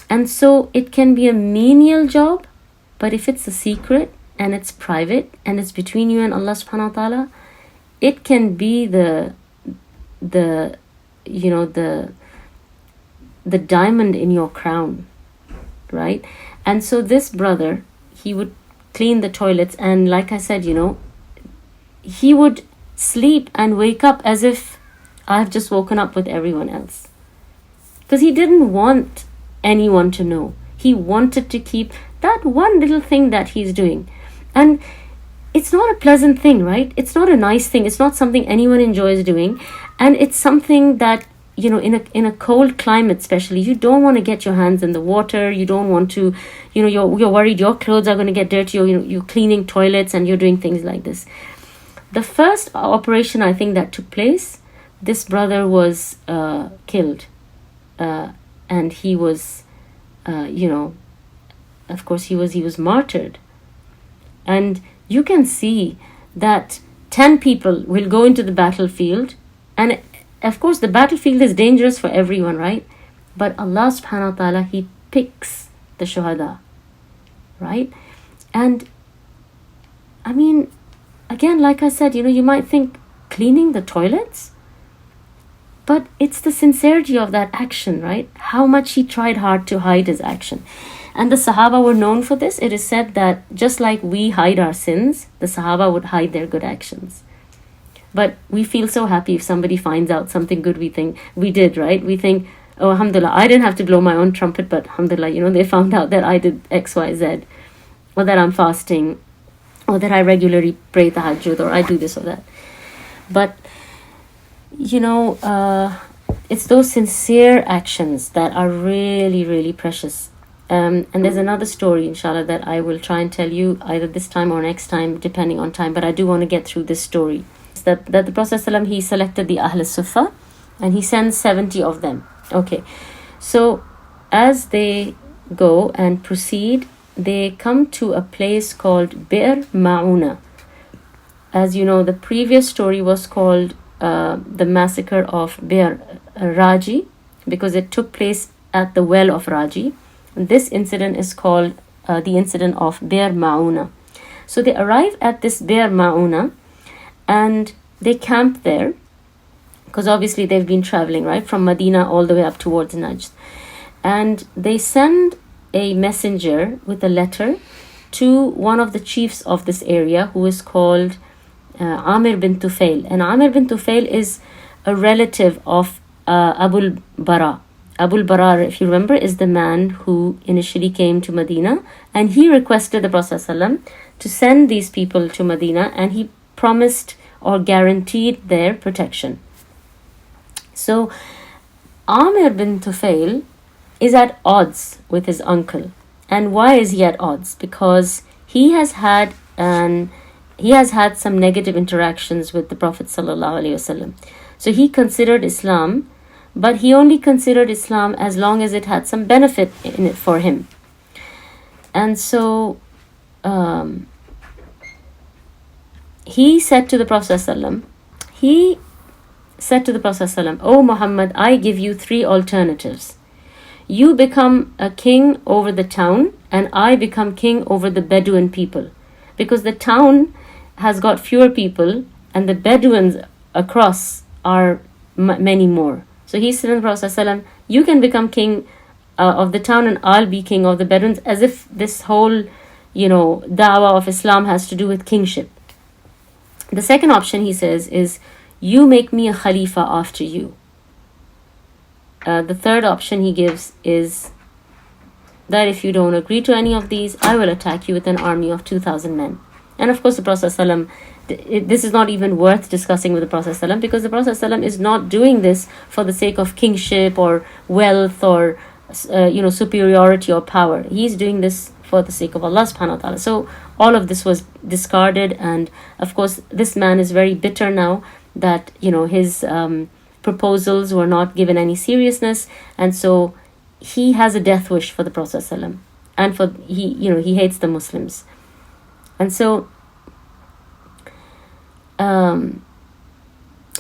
And so it can be a menial job, but if it's a secret and it's private and it's between you and Allah subhanahu wa ta'ala, it can be the diamond in your crown, right? And so this brother, he would clean the toilets, and like I said, he would sleep and wake up as if I've just woken up with everyone else, because he didn't want anyone to know. He wanted to keep that one little thing that he's doing. And it's not a pleasant thing, right? It's not a nice thing. It's not something anyone enjoys doing. And it's something that, in a cold climate especially, you don't want to get your hands in the water. You don't want to, you're worried your clothes are going to get dirty, or you're cleaning toilets and you're doing things like this. The first operation, I think, that took place, this brother was killed. And he was, of course, he was martyred. And you can see that 10 people will go into the battlefield, and of course the battlefield is dangerous for everyone, right? But Allah subhanahu wa ta'ala, He picks the shuhada, right? And I mean, again, like I said, you might think cleaning the toilets, but it's the sincerity of that action, right? How much he tried hard to hide his action. And the Sahaba were known for this. It is said that just like we hide our sins, the Sahaba would hide their good actions. But we feel so happy if somebody finds out something good we think we did, right? We think, oh, alhamdulillah, I didn't have to blow my own trumpet, but alhamdulillah, they found out that I did X, Y, Z, or that I'm fasting, or that I regularly pray tahajjud, or I do this or that. But it's those sincere actions that are really, really precious. And there's another story, inshallah, that I will try and tell you either this time or next time, depending on time. But I do want to get through this story. It's that the Prophet ﷺ, he selected the Ahl Sufa, and he sends 70 of them. Okay, so as they go and proceed, they come to a place called Bir Ma'una. As you know, the previous story was called the Massacre of Bir Raji, because it took place at the well of Raji. This incident is called the incident of Bir Ma'una. So they arrive at this Bir Ma'una and they camp there, because obviously they've been traveling, right, from Medina all the way up towards Najd. And they send a messenger with a letter to one of the chiefs of this area, who is called Amir bin Tufail. And Amir bin Tufail is a relative of Abul Bara. Abul Bara, if you remember, is the man who initially came to Medina, and he requested the Prophet ﷺ to send these people to Medina, and he promised or guaranteed their protection. So Amir bin Tufail is at odds with his uncle. And why is he at odds? Because he has had some negative interactions with the Prophet ﷺ. So he considered Islam, but he only considered Islam as long as it had some benefit in it for him. And so he said to the Prophet ﷺ, "O Muhammad, I give you 3 alternatives. You become a king over the town, and I become king over the Bedouin people. Because the town has got fewer people, and the Bedouins across are many more." So he said to the Prophet ﷺ, "You can become king of the town, and I'll be king of the Bedouins," as if this whole, da'wah of Islam has to do with kingship. The second option, he says, is, "You make me a khalifa after you." The third option he gives is that if you don't agree to any of these, I will attack you with an army of 2,000 men. And of course the Prophet ﷺ, this is not even worth discussing with the Prophet ﷺ, because the Prophet ﷺ is not doing this for the sake of kingship or wealth or superiority or power. He's doing this for the sake of Allah subhanahu wa ta'ala. So all of this was discarded, and of course this man is very bitter now that his proposals were not given any seriousness, and so he has a death wish for the Prophet ﷺ, and for he hates the Muslims. And so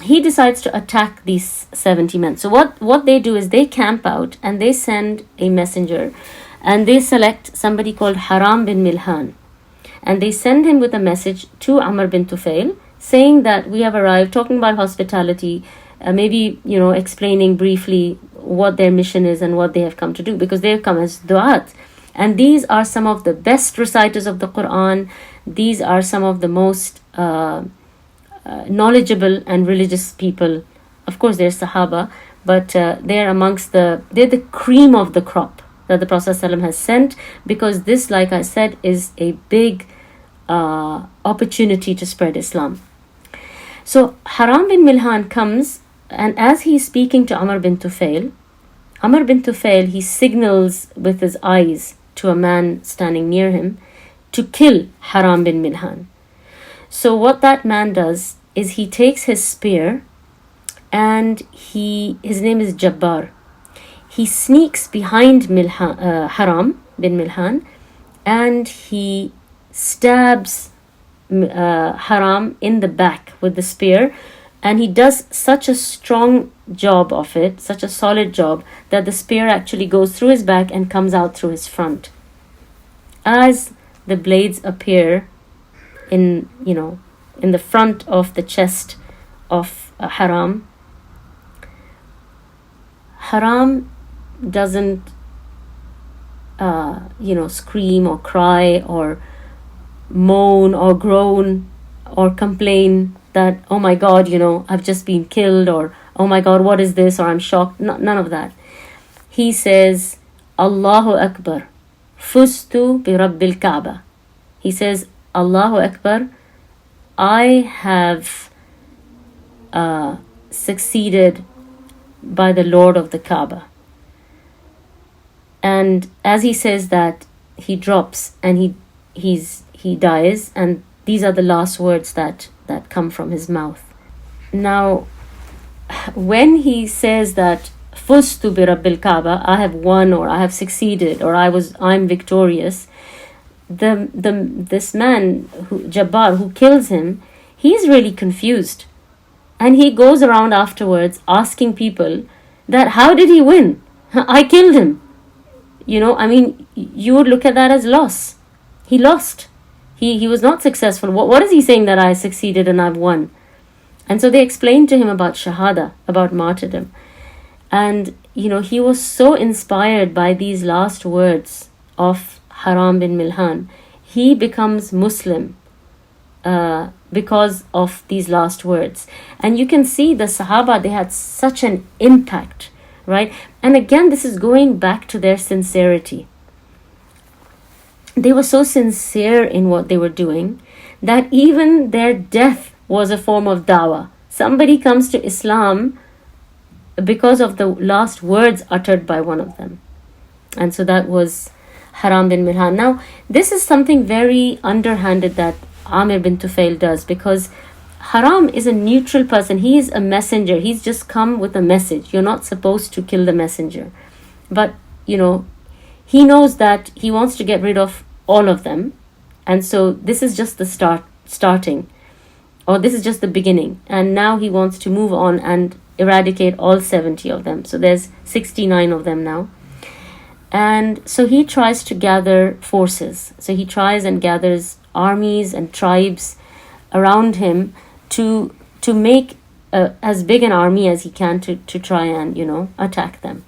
he decides to attack these 70 men. So what they do is they camp out and they send a messenger, and they select somebody called Haram bin Milhan, and they send him with a message to Amr bin Tufail saying that we have arrived, talking about hospitality, maybe, explaining briefly what their mission is and what they have come to do, because they have come as du'at. And these are some of the best reciters of the Quran. These are some of the most knowledgeable and religious people. Of course, they're Sahaba, but they're the cream of the crop that the Prophet ﷺ has sent, because this, like I said, is a big opportunity to spread Islam. So Haram bin Milhan comes, and as he's speaking to Amr bin Tufail, he signals with his eyes to a man standing near him to kill Haram bin Milhan. So what that man does is he takes his spear, and his name is Jabbar. He sneaks behind Haram bin Milhan, and he stabs Haram in the back with the spear, and he does such a strong job of it, such a solid job, that the spear actually goes through his back and comes out through his front. As the blades appear in the front of the chest of Haram doesn't scream or cry or moan or groan or complain that, oh my God, I've just been killed, or oh my God, what is this, or I'm shocked. None of that. He says, Allahu Akbar, fustu bi Rabbil Kaaba. He says, Allahu Akbar, I have succeeded by the Lord of the Kaaba. And as he says that, he drops and he dies, and these are the last words that come from his mouth. Now, when he says that fustu bi Rabbil Kaaba, I have won, or I have succeeded, or I'm victorious, this man, Jabbar, who kills him, he's really confused, and he goes around afterwards asking people that, how did he win? I killed him. You would look at that as loss. He lost. He was not successful. What is he saying that I succeeded and I've won? And so they explained to him about Shahada, about martyrdom. And, he was so inspired by these last words of Haram bin Milhan. He becomes Muslim because of these last words. And you can see the Sahaba, they had such an impact, right? And again, this is going back to their sincerity. They were so sincere in what they were doing that even their death was a form of dawah. Somebody comes to Islam because of the last words uttered by one of them. And so that was Haram bin Milhan. Now, this is something very underhanded that Amr bin Tufail does, because Haram is a neutral person. He is a messenger. He's just come with a message. You're not supposed to kill the messenger. But, he knows that he wants to get rid of all of them. And so this is just the starting. Or this is just the beginning. And now he wants to move on and eradicate all 70 of them. So there's 69 of them now. And so he tries to gather forces. So he tries and gathers armies and tribes around him to make as big an army as he can to try and, attack them.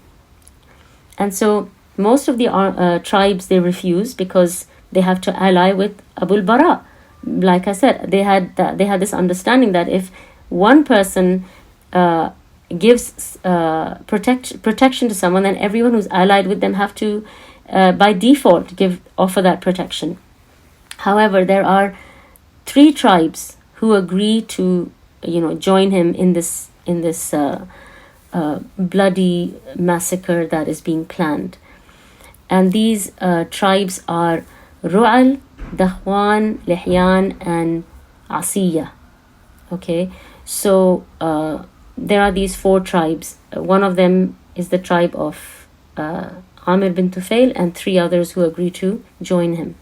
And so most of the tribes, they refuse because they have to ally with Abul Bara. Like I said, they had this understanding that if one person gives protection to someone, then everyone who's allied with them have to, by default, offer that protection. However, there are 3 tribes who agree to, join him in this bloody massacre that is being planned. And these tribes are Ru'al, Dakhwan, Lihyan, and Asiya. Okay, so there are these 4 tribes. One of them is the tribe of Amr bin Tufail, and 3 others who agree to join him.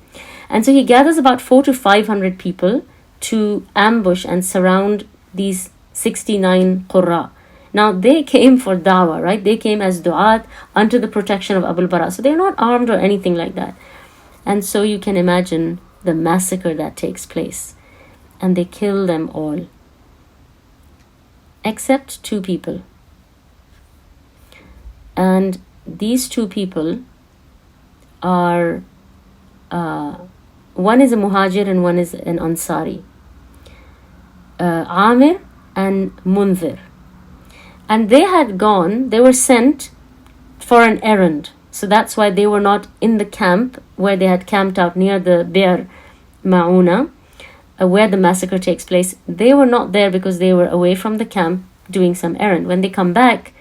And so he gathers about 400 to 500 people to ambush and surround these 69 Qurra. Now they came for da'wah, right? They came as du'at unto the protection of Abul Bara. So they're not armed or anything like that. And so you can imagine the massacre that takes place. And they kill them all. Except 2 people. And these 2 people are, one is a Muhajir and one is an Ansari. Amir and Munzir. And they were sent for an errand. So that's why they were not in the camp where they had camped out near the Bir Ma'una, where the massacre takes place. They were not there because they were away from the camp doing some errand. When they come back,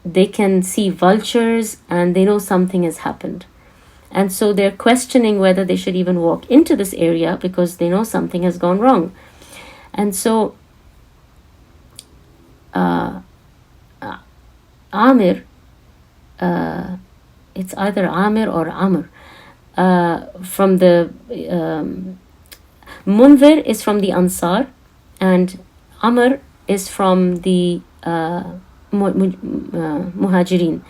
they can see vultures and they know something has happened. And so they're questioning whether they should even walk into this area because they know something has gone wrong. And so Amir, it's either Amir or Amr, from the Munzir is from the Ansar, and Amr is from the Muhajirin.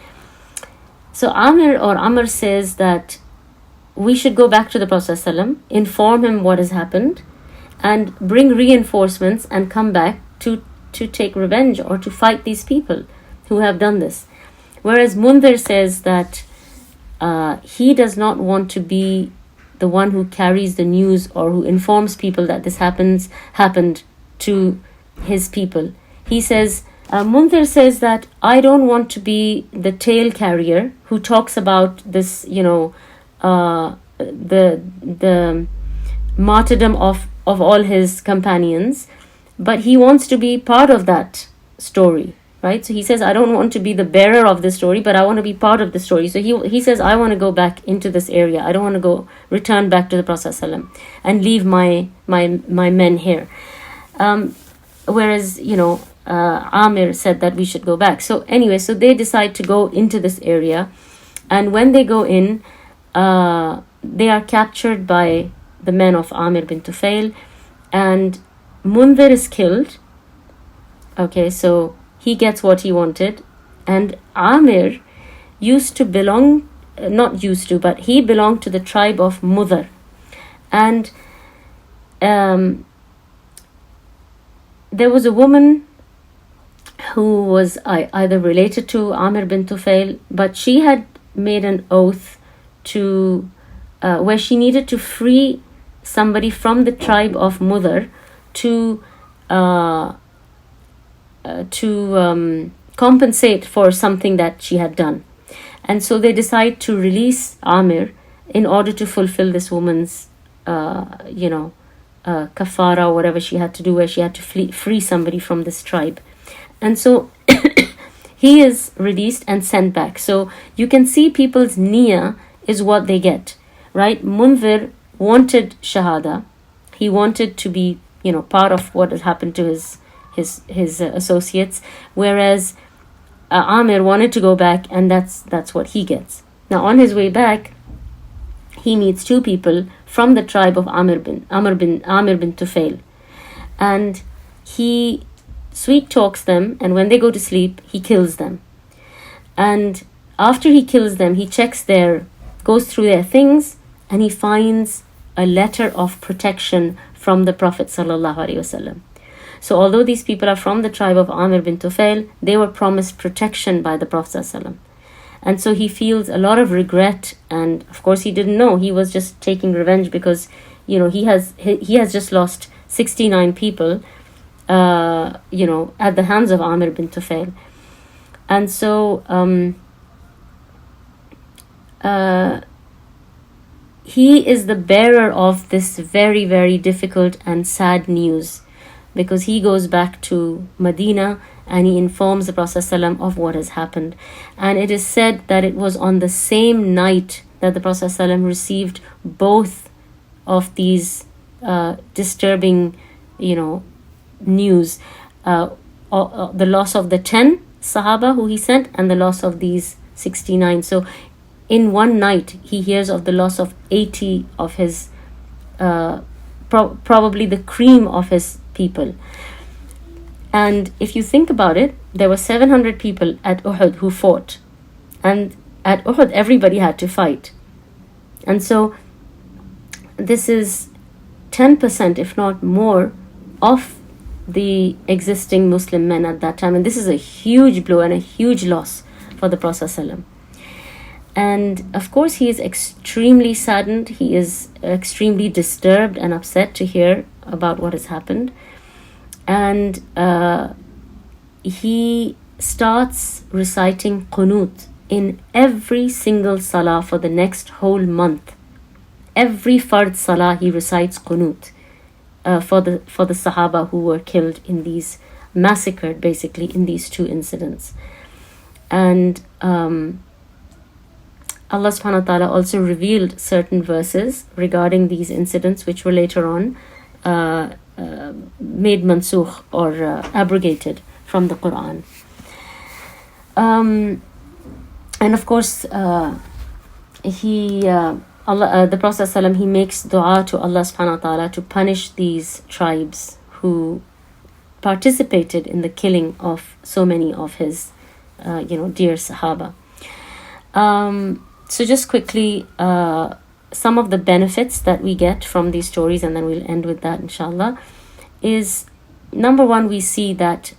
So Amr says that we should go back to the Prophet ﷺ, inform him what has happened, and bring reinforcements and come back to take revenge or to fight these people who have done this. Whereas Munzir says that he does not want to be the one who carries the news or who informs people that this happened to his people. He says, Munzir says that I don't want to be the tale carrier who talks about this, the martyrdom of all his companions, but he wants to be part of that story, right? So he says, I don't want to be the bearer of the story, but I want to be part of the story. So he says, I want to go back into this area. I don't want to return back to the Prophet ﷺ and leave my men here. Whereas, Amir said that we should go back. So anyway, so they decide to go into this area. And when they go in, they are captured by the men of Amir bin Tufail. And Munzir is killed. Okay, so he gets what he wanted. And Amir used to belong, not used to, but he belonged to the tribe of Mudhar. And there was a woman who was either related to Amir bin Tufail, but she had made an oath to where she needed to free somebody from the tribe of Mudhar to compensate for something that she had done. And so they decide to release Amir in order to fulfill this woman's kafara, or whatever she had to do, where she had to free somebody from this tribe. And so he is released and sent back. So you can see people's niyyah is what they get, right? Munzir wanted shahada. He wanted to be, part of what had happened to his associates, whereas Amir wanted to go back, and that's what he gets. Now on his way back, he meets 2 people from the tribe of Amir bin Tufail, and he sweet talks them, and when they go to sleep, he kills them. And after he kills them, he goes through their things, and he finds a letter of protection from the Prophet ﷺ. So although these people are from the tribe of Amir bin Tufail, they were promised protection by the Prophet ﷺ. And so he feels a lot of regret, and of course he didn't know. He was just taking revenge because, he has just lost 69 people, at the hands of Amir bin Tufail. And so he is the bearer of this very, very difficult and sad news, because he goes back to Medina and he informs the Prophet ﷺ of what has happened. And it is said that it was on the same night that the Prophet ﷺ received both of these disturbing, news. The loss of the 10 Sahaba who he sent, and the loss of these 69. So in one night, he hears of the loss of 80 of his, probably the cream of his people. And if you think about it, there were 700 people at Uhud who fought. And at Uhud, everybody had to fight. And so this is 10%, if not more, of the existing Muslim men at that time. And this is a huge blow and a huge loss for the Prophet ﷺ. And of course, he is extremely saddened. He is extremely disturbed and upset to hear about what has happened. And he starts reciting qunut in every single salah for the next whole month. Every fard salah he recites qunut for the Sahaba who were killed in these, massacred basically in these two incidents. And Allah subhanahu wa ta'ala also revealed certain verses regarding these incidents, which were later on made mansukh or abrogated from the Quran. And of course, the Prophet ﷺ, he makes dua to Allah subhanahu wa ta'ala to punish these tribes who participated in the killing of so many of his dear Sahaba. So just quickly, some of the benefits that we get from these stories, and then we'll end with that inshallah, is number one, we see that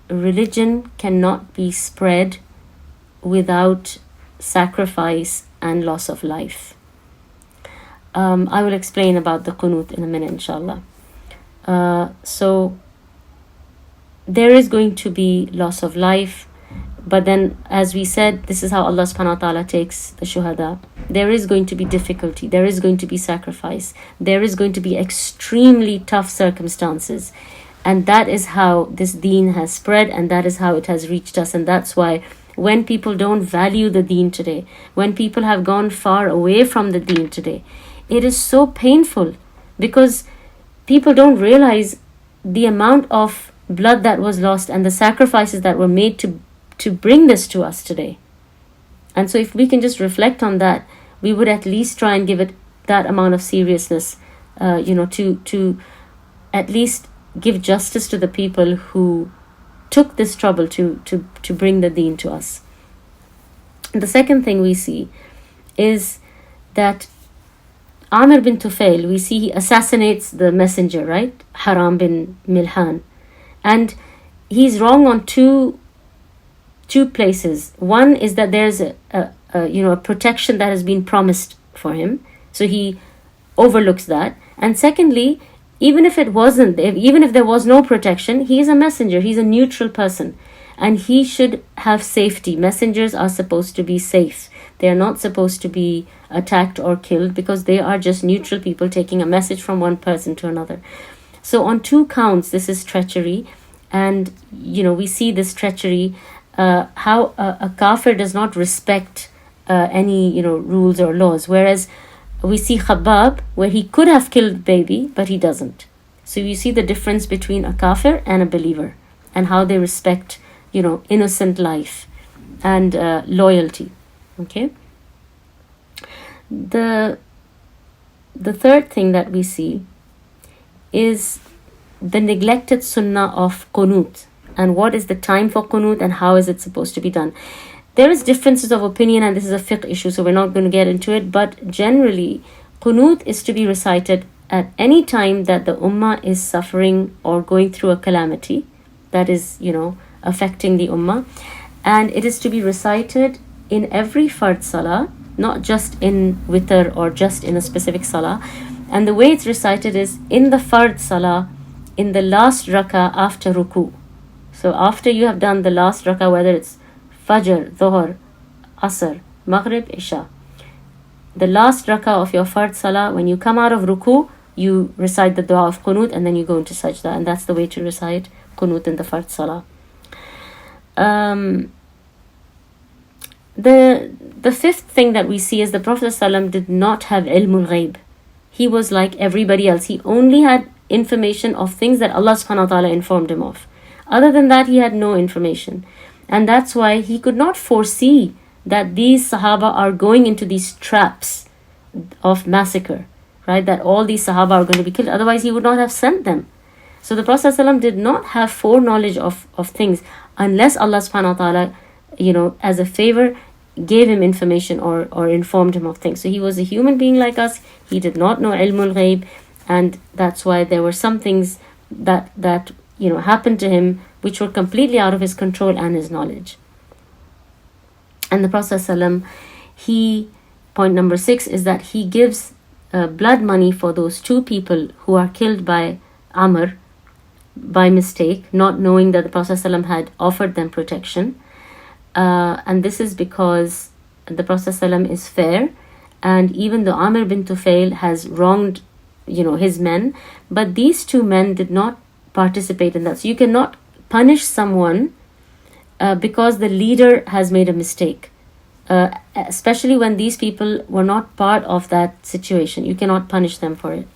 religion cannot be spread without sacrifice and loss of life. I will explain about the qunut in a minute inshallah. So there is going to be loss of life, but then, as we said, this is how Allah subhanahu wa ta'ala takes the shuhada. There is going to be difficulty. There is going to be sacrifice. There is going to be extremely tough circumstances. And that is how this deen has spread, and that is how it has reached us. And that's why when people don't value the deen today, when people have gone far away from the deen today, it is so painful, because people don't realize the amount of blood that was lost and the sacrifices that were made to bring this to us today. And so if we can just reflect on that, we would at least try and give it that amount of seriousness, to at least give justice to the people who took this trouble to bring the deen to us. And the second thing we see is that Amr bin Tufail, we see he assassinates the messenger, right? Haram bin Milhan. And he's wrong on two places. One is that there's a protection that has been promised for him, so he overlooks that. And secondly, even if there was no protection, he is a messenger, he's a neutral person, and he should have safety. Messengers are supposed to be safe. They are not supposed to be attacked or killed, because they are just neutral people taking a message from one person to another. So on two counts, this is treachery. And we see this treachery, how a kafir does not respect any rules or laws, whereas we see Khabbab, where he could have killed baby, but he doesn't. So you see the difference between a kafir and a believer, and how they respect innocent life and loyalty. Okay. The third thing that we see is the neglected sunnah of qunut, and what is the time for qunut and how is it supposed to be done. There is differences of opinion, and this is a fiqh issue, so we're not going to get into it, but generally qunut is to be recited at any time that the ummah is suffering or going through a calamity that is affecting the ummah, and it is to be recited in every fard salah, not just in witr or just in a specific salah. And the way it's recited is in the fard salah, in the last rak'ah after ruku. So after you have done the last rak'ah, whether it's Fajr, Dhuhr, Asr, Maghrib, Isha, the last rak'ah of your fard salah, when you come out of ruku, you recite the dua of qunut, and then you go into sajda. And that's the way to recite qunut in the fard salah. The fifth thing that we see is the Prophet ﷺ did not have ilmul ghaib. He was like everybody else. He only had information of things that Allah subhanahu wa ta'ala informed him of. Other than that, he had no information. And that's why he could not foresee that these Sahaba are going into these traps of massacre, right? That all these Sahaba are going to be killed. Otherwise, he would not have sent them. So the Prophet ﷺ did not have foreknowledge of things unless Allah subhanahu wa ta'ala, as a favor, gave him information or informed him of things. So he was a human being like us. He did not know ilmul ghaib, and that's why there were some things that happened to him which were completely out of his control and his knowledge. And the Prophet ﷺ, point number 6 is that he gives blood money for those 2 people who are killed by Amr by mistake, not knowing that the Prophet ﷺ had offered them protection. And this is because the Prophet ﷺ is fair, and even though Amr bin Tufail has wronged his men, but these 2 men did not participate in that. So you cannot punish someone because the leader has made a mistake, especially when these people were not part of that situation. You cannot punish them for it.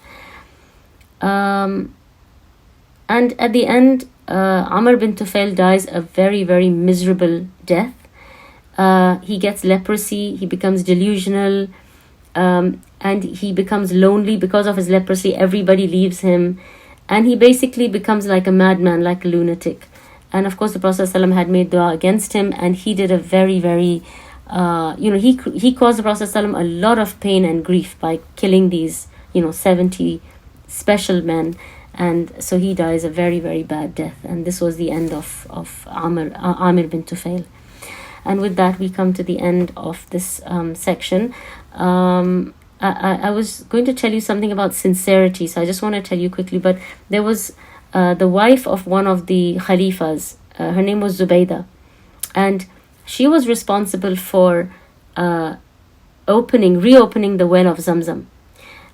And at the end, Amr bin Tufail dies a very, very miserable death. He gets leprosy, he becomes delusional, and he becomes lonely because of his leprosy. Everybody leaves him, and he basically becomes like a madman, like a lunatic. And of course the Prophet ﷺ had made dua against him, and he did a very, very he caused the Prophet ﷺ a lot of pain and grief by killing these 70 special men. And so he dies a very, very bad death. And this was the end of Amir bin Tufail. And with that, we come to the end of this section. I was going to tell you something about sincerity, so I just want to tell you quickly. But there was the wife of one of the Khalifas. Her name was Zubaydah. And she was responsible for reopening the well of Zamzam.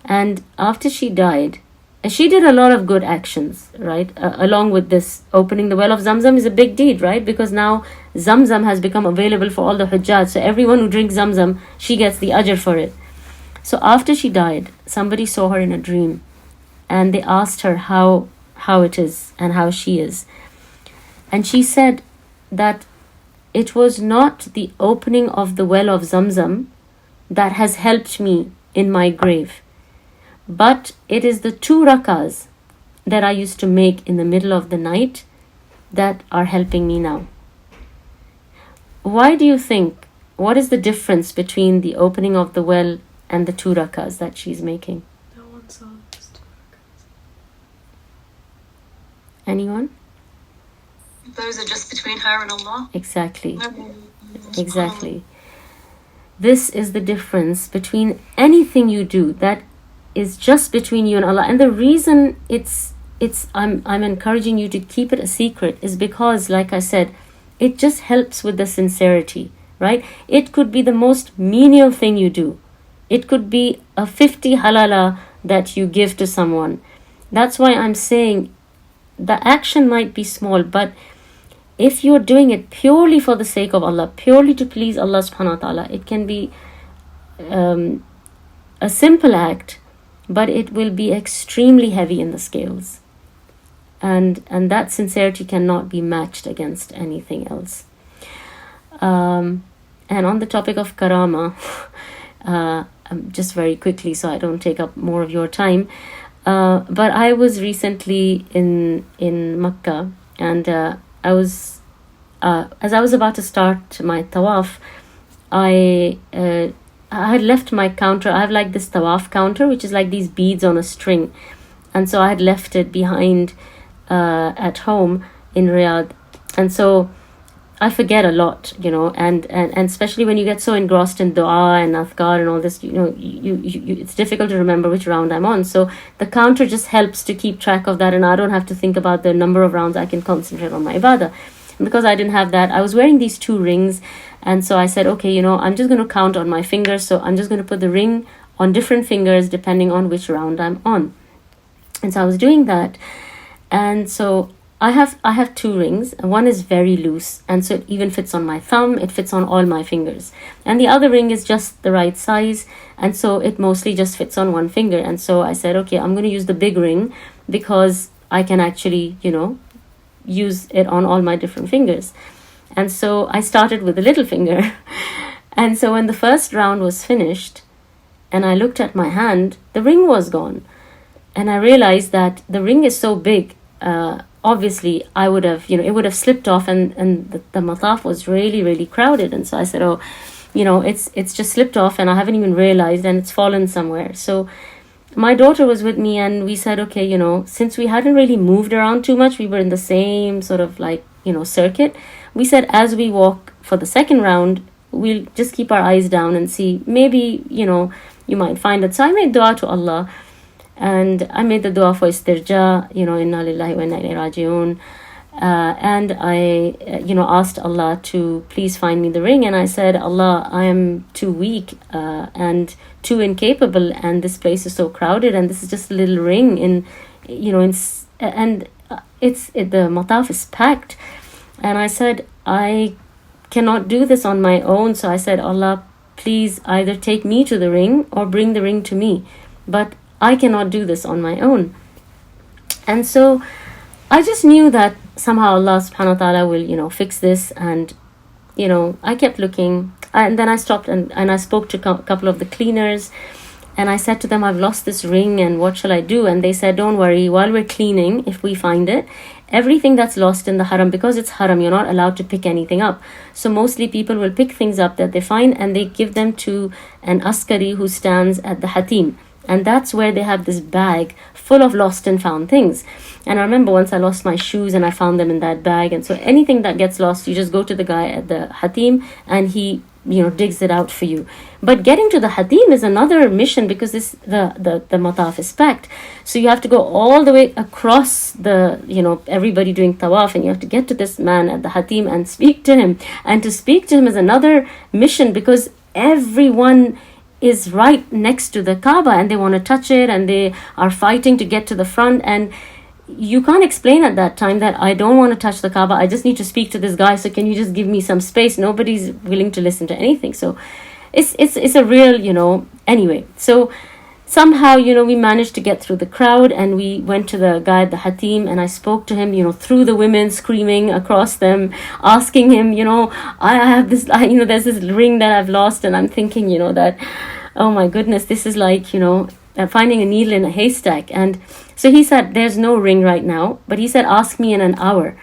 And after she died, she did a lot of good actions, right? Along with this, opening the well of Zamzam is a big deed, right? Because now Zamzam has become available for all the Hujjaj. So everyone who drinks Zamzam, she gets the ajr for it. So after she died, somebody saw her in a dream, and they asked her how it is and how she is. And she said that it was not the opening of the well of Zamzam that has helped me in my grave, but it is the 2 rakahs that I used to make in the middle of the night that are helping me now. Why do you think? What is the difference between the opening of the well and the 2 rakahs that she's making? No one saw those 2 rakahs. Anyone? Those are just between her and Allah. Exactly. Exactly. This is the difference between anything you do that is just between you and Allah. And the reason I'm encouraging you to keep it a secret is because, like I said, it just helps with the sincerity, right? It could be the most menial thing you do. It could be a 50 halala that you give to someone. That's why I'm saying the action might be small, but if you're doing it purely for the sake of Allah, purely to please Allah subhanahu wa ta'ala, it can be a simple act, but it will be extremely heavy in the scales. And that sincerity cannot be matched against anything else. And on the topic of karama, just very quickly so I don't take up more of your time, but I was recently in Makkah, and I was as I was about to start my tawaf, I had left my counter. I have like this tawaf counter, which is like these beads on a string, and so I had left it behind at home in Riyadh. And so I forget a lot, and especially when you get so engrossed in dua and adhkar and all this, you it's difficult to remember which round I'm on. So the counter just helps to keep track of that, and I don't have to think about the number of rounds. I can concentrate on my ibadah. And because I didn't have that, I was wearing these 2 rings, and so I said, okay, I'm just going to count on my fingers. So I'm just going to put the ring on different fingers depending on which round I'm on. And so I was doing that, and so I have 2 rings. One is very loose, and so it even fits on my thumb. It fits on all my fingers. And the other ring is just the right size, and so it mostly just fits on one finger. And so I said, okay, I'm going to use the big ring because I can actually, use it on all my different fingers. And so I started with the little finger. And so when the first round was finished and I looked at my hand, the ring was gone. And I realized that the ring is so big obviously I would have, it would have slipped off, and the mataf was really, really crowded. And so I said, oh, it's just slipped off and I haven't even realized, and it's fallen somewhere. So my daughter was with me, and we said, okay, since we hadn't really moved around too much, we were in the same sort of like, circuit. We said, as we walk for the second round, we'll just keep our eyes down and see, maybe, you might find it. So I made dua to Allah, and I made the dua for istirja, inna lillahi wa inna ilayhi raji'un. And I, asked Allah to please find me the ring. And I said, Allah, I am too weak and too incapable, and this place is so crowded, and this is just a little ring and the mataf is packed. And I said, I cannot do this on my own. So I said, Allah, please either take me to the ring or bring the ring to me, but I cannot do this on my own. And so I just knew that somehow Allah subhanahu wa ta'ala will, fix this. And, I kept looking, and then I stopped and I spoke to a couple of the cleaners, and I said to them, I've lost this ring, and what shall I do? And they said, don't worry, while we're cleaning, if we find it, everything that's lost in the haram, because it's haram, you're not allowed to pick anything up. So mostly people will pick things up that they find, and they give them to an askari who stands at the hatim. And that's where they have this bag full of lost and found things. And I remember once I lost my shoes and I found them in that bag. And so anything that gets lost, you just go to the guy at the hatim and he, digs it out for you. But getting to the hatim is another mission, because the mataf is packed. So you have to go all the way across everybody doing tawaf, and you have to get to this man at the hatim and speak to him. And to speak to him is another mission, because everyone is right next to the Kaaba and they want to touch it, and they are fighting to get to the front. And you can't explain at that time that I don't want to touch the Kaaba, I just need to speak to this guy, so can you just give me some space? Nobody's willing to listen to anything. So it's a real, anyway. So somehow, we managed to get through the crowd, and we went to the guy at the hatim, and I spoke to him, through the women, screaming across them, asking him, I have this, there's this ring that I've lost. And I'm thinking, that, oh my goodness, this is like, finding a needle in a haystack. And so he said, there's no ring right now, but he said, ask me in an hour.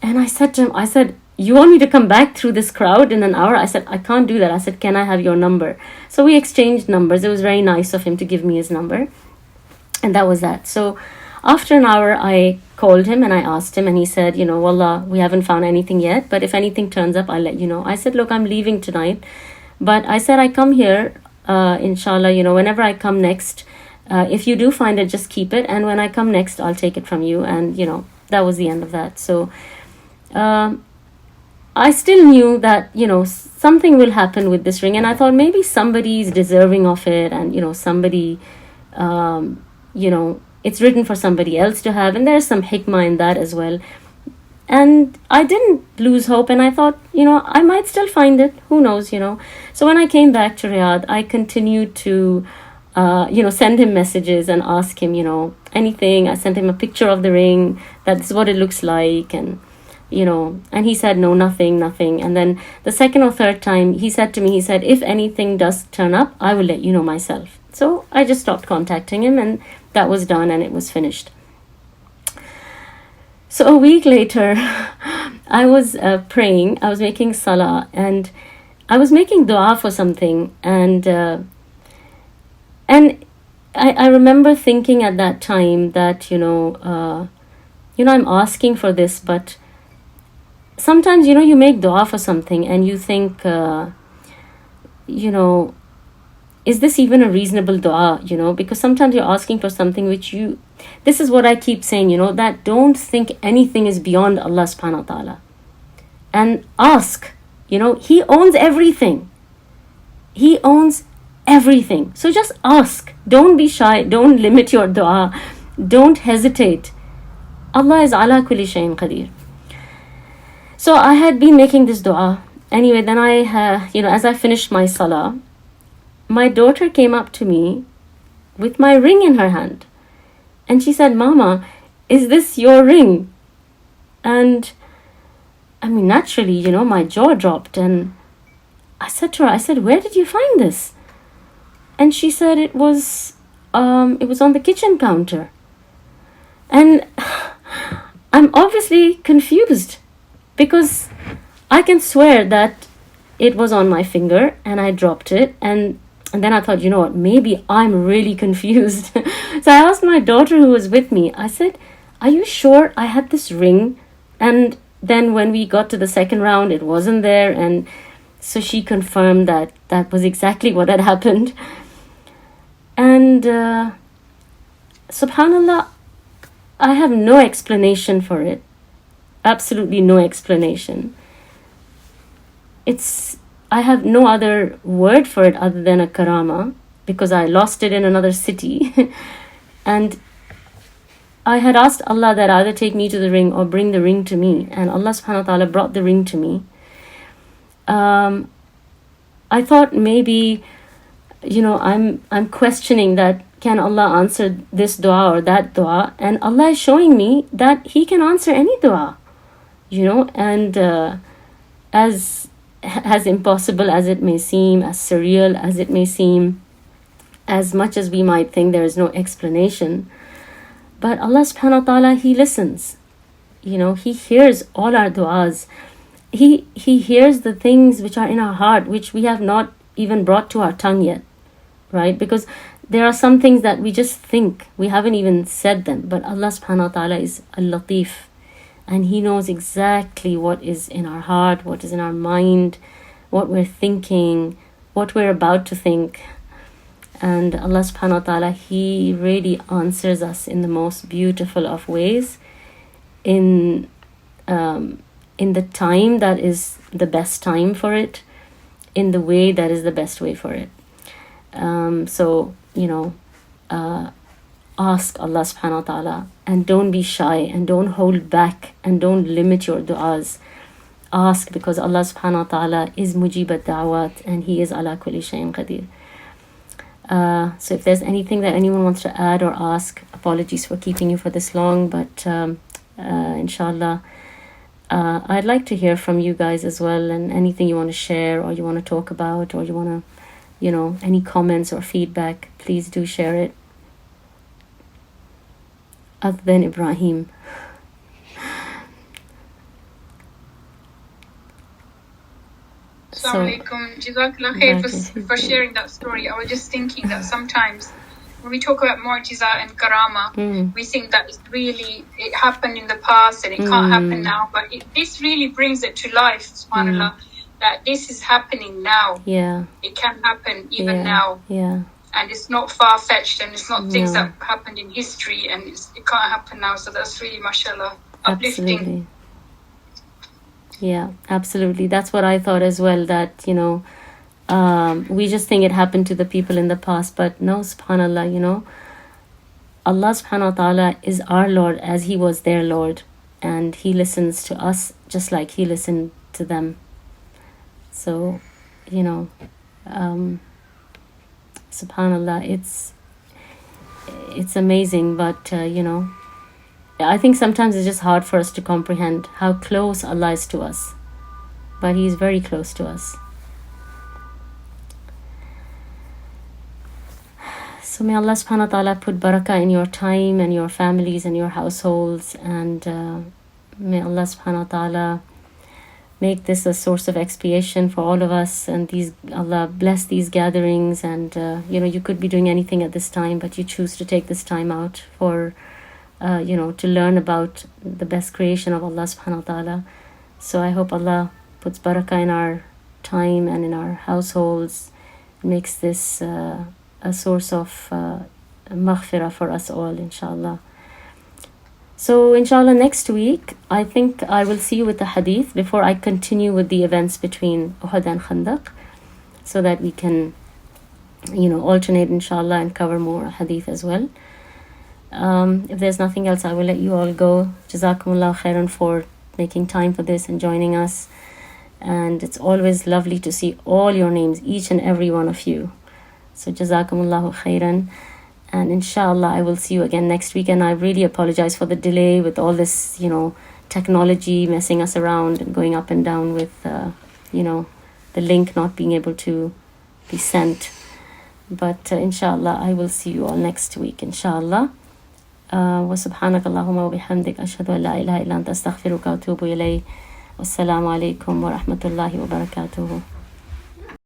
And I said to him, you want me to come back through this crowd in an hour? I said, I can't do that. I said, can I have your number? So we exchanged numbers. It was very nice of him to give me his number. And that was that. So after an hour, I called him and I asked him, and he said, Wallah, we haven't found anything yet, but if anything turns up, I'll let you know. I said, look, I'm leaving tonight, but I said, I come here, inshallah, whenever I come next, if you do find it, just keep it. And when I come next, I'll take it from you. And, that was the end of that. So, I still knew that, something will happen with this ring. And I thought maybe somebody's deserving of it. And, somebody, it's written for somebody else to have. And there's some hikmah in that as well. And I didn't lose hope. And I thought, I might still find it. Who knows, So when I came back to Riyadh, I continued to, send him messages and ask him, anything. I sent him a picture of the ring. That's what it looks like. And and he said, no, nothing. And then the second or third time, he said to me, if anything does turn up, I will let you know myself. So I just stopped contacting him, and that was done, and it was finished. So a week later, I was praying, I was making salah, and I was making dua for something. And I remember thinking at that time that, I'm asking for this, but sometimes, you make dua for something and you think, is this even a reasonable dua, because sometimes you're asking for something which this is what I keep saying, that don't think anything is beyond Allah subhanahu wa ta'ala. And ask, He owns everything. He owns everything. So just ask. Don't be shy. Don't limit your dua. Don't hesitate. Allah is ala kulli shayin qadir. So I had been making this dua. Anyway, then as I finished my salah, my daughter came up to me with my ring in her hand. And she said, Mama, is this your ring? And naturally, my jaw dropped. And I said to her, where did you find this? And she said it was on the kitchen counter. And I'm obviously confused because I can swear that it was on my finger and I dropped it, and then I thought, you know what, maybe I'm really confused. So I asked my daughter who was with me, I said, are you sure I had this ring? And then when we got to the second round, it wasn't there, and so she confirmed that that was exactly what had happened. And subhanallah, I have no explanation for it. Absolutely no explanation. I have no other word for it other than a karama, because I lost it in another city. And I had asked Allah that either take me to the ring or bring the ring to me, and Allah subhanahu wa ta'ala brought the ring to me. I thought maybe, I'm questioning that, can Allah answer this dua or that dua? And Allah is showing me that He can answer any dua, and as impossible as it may seem, as surreal as it may seem, as much as we might think there is no explanation, but Allah subhanahu wa ta'ala, He listens. He hears all our du'as. He hears the things which are in our heart, which we have not even brought to our tongue yet, right? Because there are some things that we just think, we haven't even said them, but Allah subhanahu wa ta'ala is al-Latif, and He knows exactly what is in our heart, what is in our mind, what we're thinking, what we're about to think. And Allah subhanahu wa ta'ala, He really answers us in the most beautiful of ways, in the time that is the best time for it, in the way that is the best way for it. Ask Allah subhanahu wa ta'ala, and don't be shy, and don't hold back, and don't limit your du'as. Ask, because Allah subhanahu wa ta'ala is mujibat da'wat, and He is ala kulli shayin qadir. So if there's anything that anyone wants to add or ask, apologies for keeping you for this long, but inshallah, I'd like to hear from you guys as well, and anything you want to share or you want to talk about, or you want to, any comments or feedback, please do share it. Other than Ibrahim. Assalamu alaikum. Jazakallahu Khairan for sharing that story. I was just thinking that sometimes when we talk about mu'jiza and karama, we think that it happened in the past and it can't happen now. But this really brings it to life, subhanAllah, that this is happening now. Yeah. It can happen even now. Yeah. And it's not far-fetched, and it's not things that happened in history, and it can't happen now. So that's really, mashallah, uplifting. Absolutely. Yeah, absolutely. That's what I thought as well, that, we just think it happened to the people in the past, but no, subhanAllah, Allah subhanahu wa ta'ala is our Lord as He was their Lord, and He listens to us just like He listened to them. So, subhanAllah, it's amazing, but, I think sometimes it's just hard for us to comprehend how close Allah is to us, but He is very close to us. So may Allah subhanahu wa ta'ala put barakah in your time and your families and your households, and may Allah subhanahu wa ta'ala make this a source of expiation for all of us, and Allah bless these gatherings, and you could be doing anything at this time, but you choose to take this time out for to learn about the best creation of Allah subhanahu wa ta'ala. So I hope Allah puts barakah in our time and in our households, makes this a source of maghfirah for us all, inshallah. So inshallah, next week I think I will see you with the hadith before I continue with the events between Uhud and Khandaq, so that we can alternate, inshallah, and cover more hadith as well. If there's nothing else, I will let you all go. Jazakallahu Khairan for making time for this and joining us. And it's always lovely to see all your names, each and every one of you. So Jazakallahu Khairan. And inshallah, I will see you again next week. And I really apologize for the delay with all this, technology messing us around and going up and down with, the link not being able to be sent. But inshallah, I will see you all next week, inshallah. وسبحانك اللهم وبحمدك أشهد أن لا إله إلا أنت أستغفرك وأتوب إليك والسلام عليكم ورحمة الله وبركاته.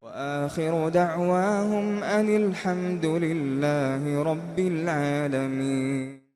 وآخر دعواهم أن الحمد لله رب العالمين.